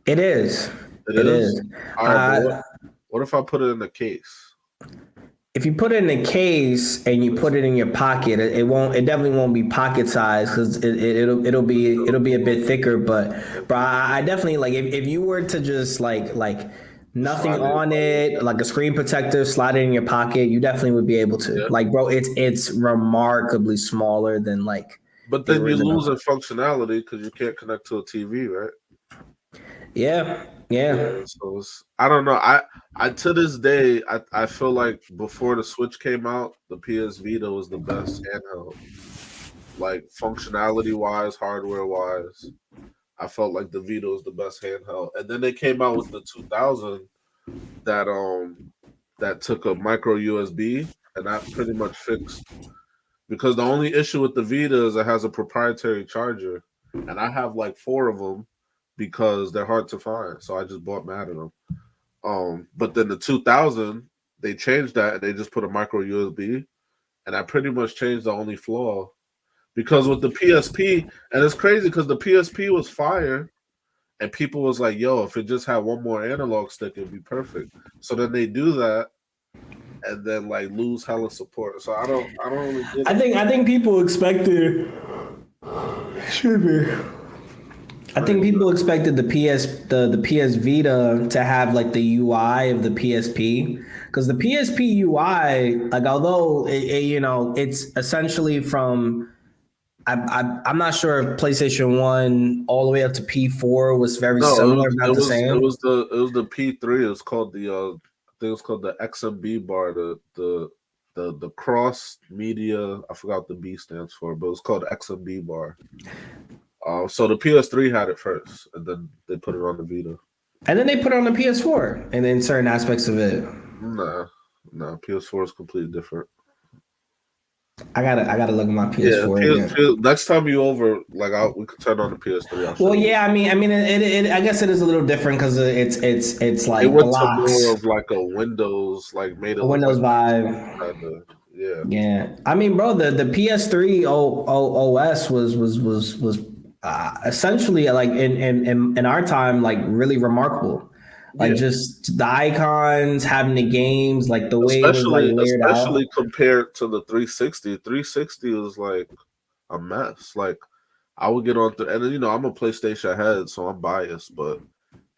It is. It It is. is. All right, but Uh, what if I put it in a case? if you put it in a case and you put it in your pocket, it won't. It definitely won't be pocket size because it'll be a bit thicker. But I definitely like if you were to just like Just nothing slide it in on my it, like a screen protector, slide it in your pocket, you definitely would be able to. yeah. Like, bro, it's remarkably smaller than like But the then you original. lose in functionality because you can't connect to a TV, right? Yeah, yeah. Yeah, so I don't know. I to this day I feel like before the Switch came out, the PS Vita was the best handheld. Like functionality wise, hardware wise, I felt like the Vita was the best handheld. And then they came out with the 2000 that that took a micro USB and that pretty much fixed because the only issue with the Vita is it has a proprietary charger, and I have like four of them because they're hard to find. So I just bought mad of them. But then the 2000, they changed that and they just put a micro USB, and I pretty much changed the only flaw because with the PSP, and it's crazy because the PSP was fire, and people was like, "Yo, if it just had one more analog stick, it'd be perfect." So then they do that, and then like lose hella support. So I don't really get it. I think people expected. Excuse me. I think people expected the PS Vita to have like the UI of the PSP because the PSP UI, like although it's essentially from I'm not sure if PlayStation 1 all the way up to P4 was very No, similar, if not the same. it was the P3. It's called the I think it's called the XMB bar, the cross media. I forgot the B stands for, but it's called XMB bar. So the PS3 had it first, and then they put it on the Vita. And then they put it on the PS4 and then certain aspects of it. Nah, nah, PS4 is completely different. I gotta look at my Yeah, PS4 again. next time you over, like we could turn on the PS3. I'll show Well, you. yeah, I mean, I guess it is a little different because it's It like went to more blocks, of like a Windows, like made it a look like Windows vibe. kind of yeah. Yeah, I mean, bro, the PS3 OS was essentially like in our time like really remarkable. Like Yeah, just the icons, having the games, like the way it was like layered especially out. compared to the 360. 360 was like a mess. Like I would get on and you know I'm a PlayStation head, so I'm biased, but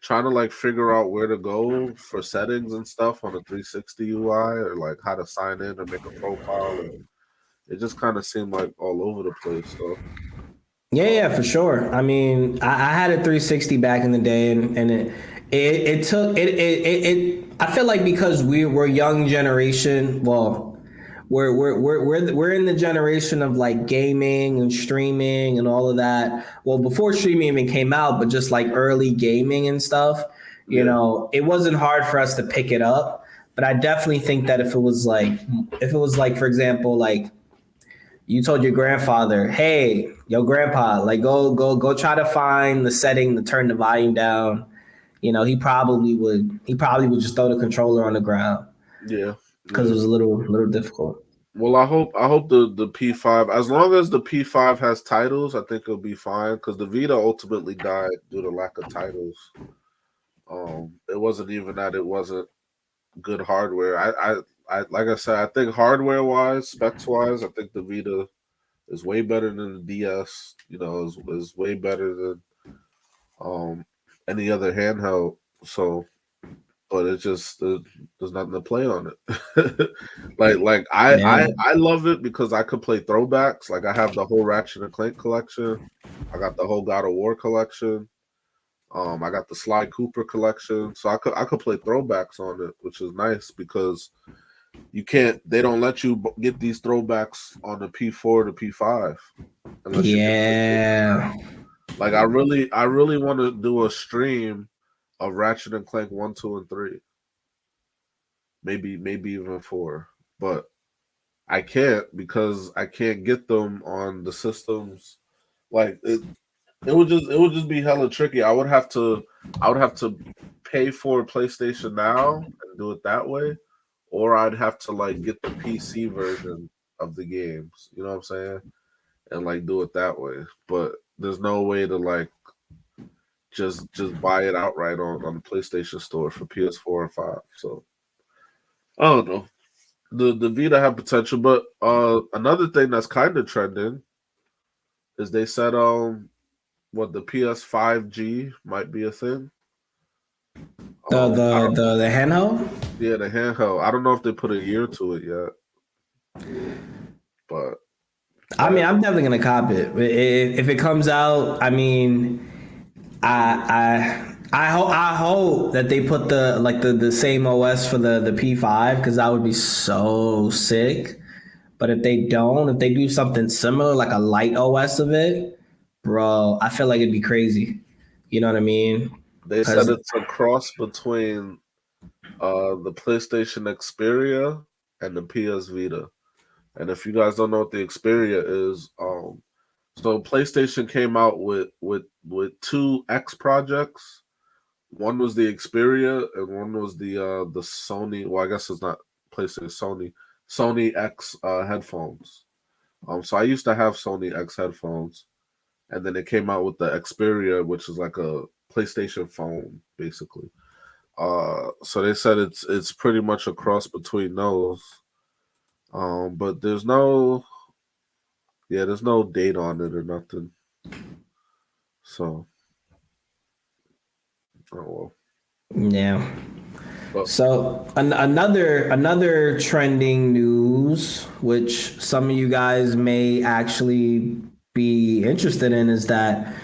trying to like figure out where to go for settings and stuff on the 360 UI or like how to sign in or make a profile, and it just kind of seemed like all over the place. So Yeah, uh, yeah, for sure. I mean, I had a 360 back in the day, and it took it. I feel like because we're young generation. Well, we're in the generation of like gaming and streaming and all of that. Well, before streaming even came out, but just like early gaming and stuff. yeah, It wasn't hard for us to pick it up. But I definitely think that if it was like, for example, like you told your grandfather, "Hey, yo, grandpa, like go try to find the setting to turn the volume down." He probably would just throw the controller on the ground. yeah, because it was a little difficult. Well, I hope the P5, as long as the P5 has titles, I think it'll be fine. Because the Vita ultimately died due to lack of titles. It wasn't even that it wasn't good hardware. I like I said, I think hardware wise, specs wise, I think the Vita is way better than the DS. You know, is way better than any other handheld. So, but it just there's nothing to play on it. like Yeah. I love it because I could play throwbacks. Like I have the whole Ratchet and Clank collection. I got the whole God of War collection. I got the Sly Cooper collection, so I could play throwbacks on it, which is nice because you can't. They don't let you get these throwbacks on the P4 to P5 unless you get. Yeah. Like I really want to do a stream of Ratchet and Clank 1, 2, and 3. Maybe even 4, but I can't because I can't get them on the systems. Like it would just be hella tricky. I would have to pay for PlayStation Now and do it that way, or I'd have to like get the PC version of the games. You know what I'm saying? And like do it that way. But there's no way to like just buy it outright on the PlayStation Store for PS4 and 5. So I don't know. The Vita have potential, but another thing that's kind of trending is they said what the PS5G might be a thing. The handheld. Yeah, the handheld. I don't know if they put a year to it yet, but I mean, I'm definitely gonna cop it if it comes out. I mean, I hope that they put the same OS for the P5 because that would be so sick. But if they don't, if they do something similar like a light OS of it, bro, I feel like it'd be crazy. You know what I mean? they said it's a cross between the PlayStation Xperia and the PS Vita. And if you guys don't know what the Xperia is, so PlayStation came out with two X projects. One was the Xperia, and one was the Sony. Well, I guess it's not PlayStation, Sony X headphones. So I used to have Sony X headphones, and then it came out with the Xperia, which is like a PlayStation phone, basically. So they said it's pretty much a cross between those. But there's no date on it or nothing. So, oh well. Yeah. So another trending news, which some of you guys may actually be interested in, is that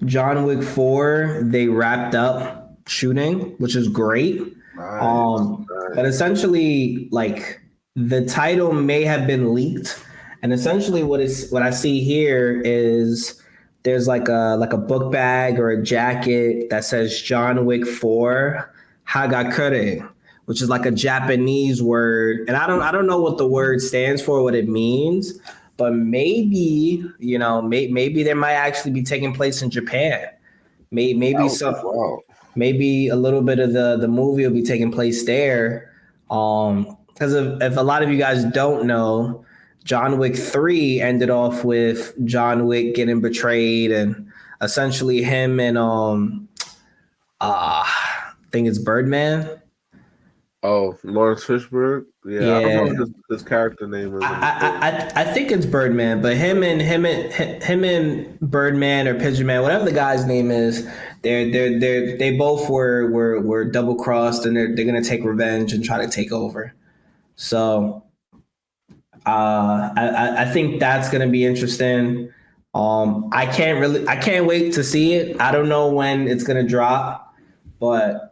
John Wick 4 they wrapped up shooting, which is great. Nice. But essentially, like the title may have been leaked, and essentially what I see here is there's like a book bag or a jacket that says John Wick 4 Hagakure, which is like a Japanese word, and I don't know what the word stands for, what it means, but maybe maybe there might actually be taking place in Japan. Maybe some Wow. maybe a little bit of the movie will be taking place there. Because if a lot of you guys don't know, John Wick 3 ended off with John Wick getting betrayed and essentially him and I think it's Birdman. Oh, Lawrence Fishburne. Yeah, I don't know Yeah. what his character name is. I think it's Birdman, but him and Birdman or Pigeon Man, whatever the guy's name is, they both were double crossed and they're gonna take revenge and try to take over. So I think that's gonna be interesting. I can't wait to see it. I don't know when it's gonna drop, but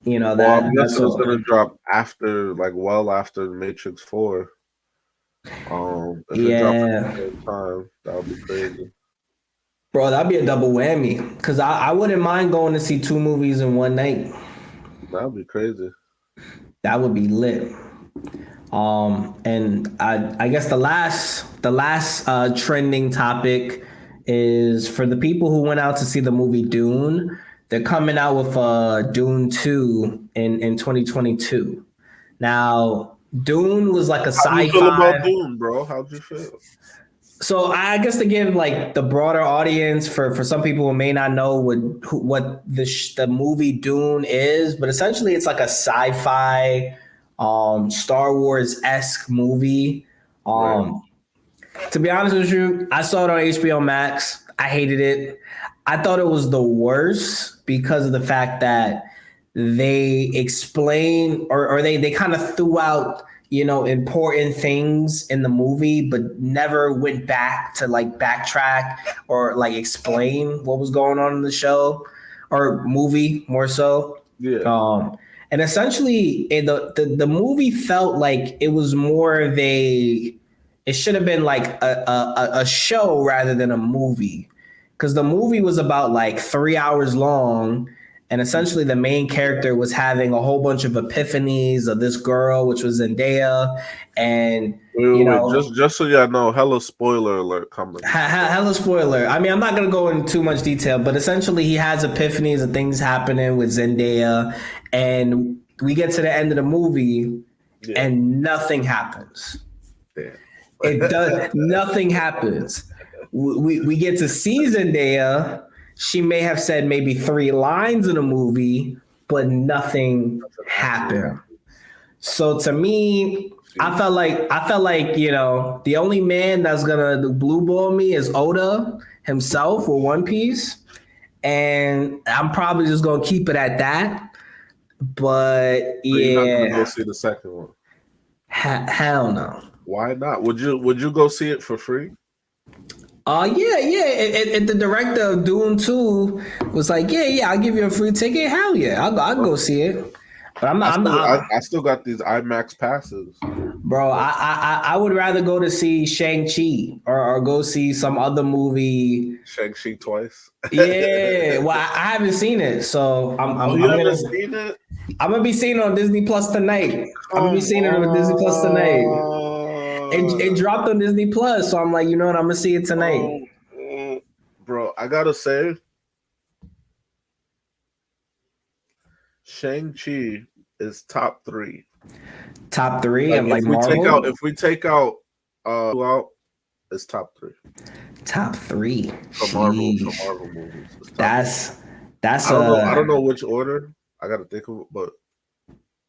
Well, I'm that's guessing it's all. gonna drop after, like, well after Matrix 4. If it drops at the Yeah. same time, that would be crazy. Bro, that'd be a double whammy. Cause I wouldn't mind going to see two movies in one night. That would be crazy. That would be lit. And I guess the last trending topic is for the people who went out to see the movie Dune. They're coming out with Dune 2 in 2022. Now, Dune was like a How do you feel about sci-fi. Dune, bro? How'd you feel? So I guess to give like the broader audience, for some people who may not know what the movie Dune is, but essentially it's like a sci-fi, Star Wars esque movie. Right. To be honest with you, I saw it on HBO Max. I hated it. I thought it was the worst because of the fact that they explain, or they kind of threw out, important things in the movie, but never went back to like backtrack or like explain what was going on in the show or movie more so. Yeah. And essentially, the movie felt like it was more of a, it should have been like a show rather than a movie, because the movie was about like 3 hours long, and essentially the main character was having a whole bunch of epiphanies of this girl, which was Zendaya, and Wait. Just so y'all know, hella spoiler alert coming. hella spoiler. I mean, I'm not gonna go into too much detail, but essentially he has epiphanies of things happening with Zendaya, and we get to the end of the movie, and nothing happens. Damn. It does. Nothing happens. We get to see Zendaya. She may have said maybe 3 lines in a movie, but nothing happened. So to me, I felt like the only man that's gonna blue ball me is Oda himself with One Piece, and I'm probably just gonna keep it at that. But So you're not gonna go yeah, see the second one? hell no. Why not? Would you go see it for free? Yeah. And the director of Dune 2 was like, yeah, I'll give you a free ticket. Hell yeah, I'll go see it. But I still got these IMAX passes. bro. I would rather go to see Shang-Chi, or go see some other movie. Shang-Chi twice. Yeah, well, I haven't seen it, so Oh, you haven't seen it? I'm gonna be seeing it on Disney Plus tonight. I'm gonna be Come seeing it on Disney Plus tonight. It on. dropped on Disney Plus, so I'm like, you know what? I'm gonna see it tonight. Bro, I gotta say, Shang-Chi is top 3. Top 3 Like of like Marvel. if we take out it's top 3 Top 3. for Marvel movies. It's top 3. That's I don't know which order. I gotta think of it, but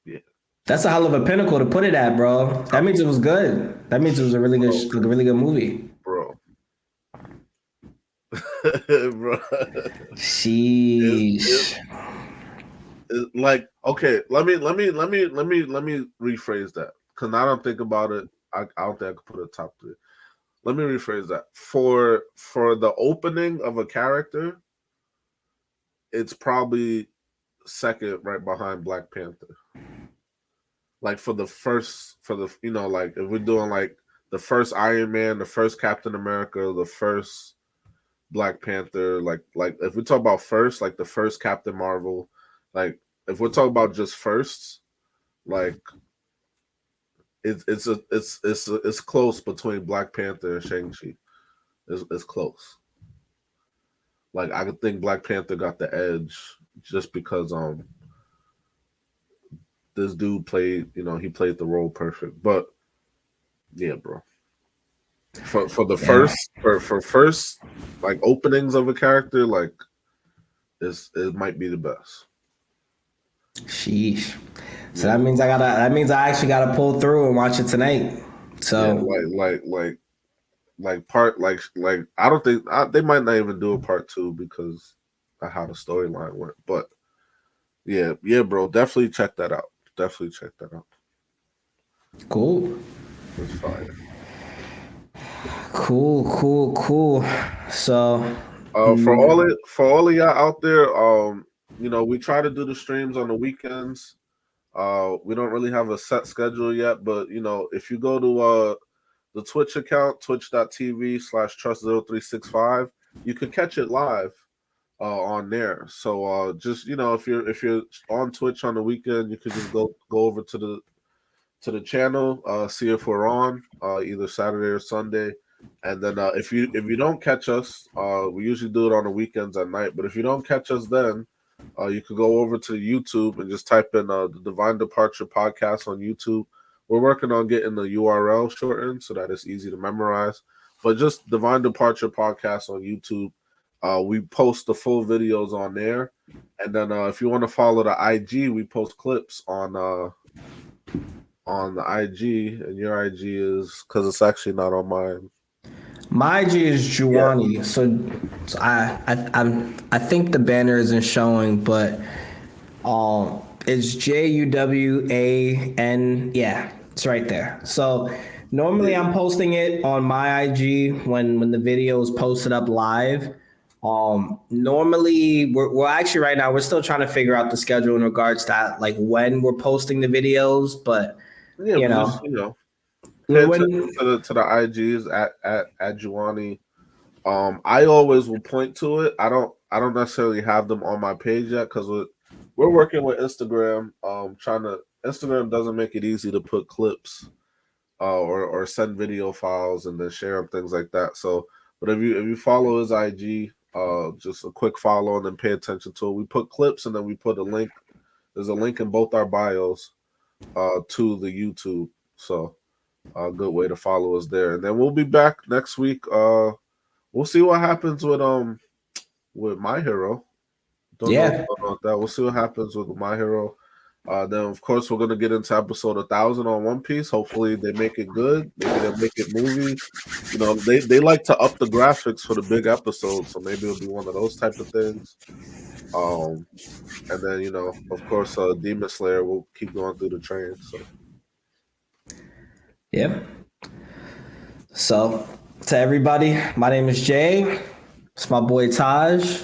yeah. That's a hell of a pinnacle to put it at, bro. That means it was good. That means it was a really good movie. Bro. Bro. Sheesh. Like, okay, let me rephrase that. Cause now I'm thinking about it. I don't think I could put a top 3. Let me rephrase that. For the opening of a character, it's probably second right behind Black Panther. Like for the like if we're doing like the first Iron Man, the first Captain America, the first Black Panther, like if we talk about first, like the first Captain Marvel, like if we're talking about just firsts, like it's close between Black Panther and Shang-Chi. It's close. Like I could think Black Panther got the edge just because this dude played, he played the role perfect. But yeah, bro. For the first for first like openings of a character, like it might be the best. Sheesh. So that means I actually gotta pull through and watch it tonight. So I don't think they might not even do a part 2 because of how the storyline went. But yeah, bro, definitely check that out. Cool. It's fire. Cool. So for all of y'all out there, we try to do the streams on the weekends. We don't really have a set schedule yet, but if you go to the Twitch account, twitch.tv/trust0365, you can catch it live on there. So just if you're on Twitch on the weekend, you can just go over to the channel, see if we're on either Saturday or Sunday. And then if you don't catch us, we usually do it on the weekends at night. But if you don't catch us then, you could go over to YouTube and just type in the Divine Departure podcast on YouTube. we're working on getting the URL shortened so that it's easy to memorize. But just Divine Departure Podcast on YouTube. We post the full videos on there. And then if you want to follow the IG, we post clips on the IG, and your IG is because it's actually not on mine. My IG is Juwani, so I think the banner isn't showing, but it's JUWAN. Yeah, it's right there. So normally I'm posting it on my IG when the video is posted up live. Normally we're actually right now we're still trying to figure out the schedule in regards to that, like when we're posting the videos, but Yeah, you but know just pay attention when to the IGs at Juwani. I always will point to it. I don't necessarily have them on my page yet because we're working with Instagram. Instagram doesn't make it easy to put clips or send video files and then share them, things like that. So, but if you follow his IG, just a quick follow and then pay attention to it. We put clips and then we put a link. There's a link in both our bios to the YouTube. So a good way to follow us there. And then we'll be back next week. We'll see what happens with My Hero. Don't know yeah. about that. We'll see what happens with My Hero. Then of course we're gonna get into episode 1,000 on One Piece. Hopefully they make it good. Maybe they'll make it movie. You know, they like to up the graphics for the big episodes, so maybe it'll be one of those type of things. And then of course, Demon Slayer will keep going through the train. So Yep. So, to everybody, my name is Jay. It's my boy Taj,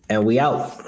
and we out.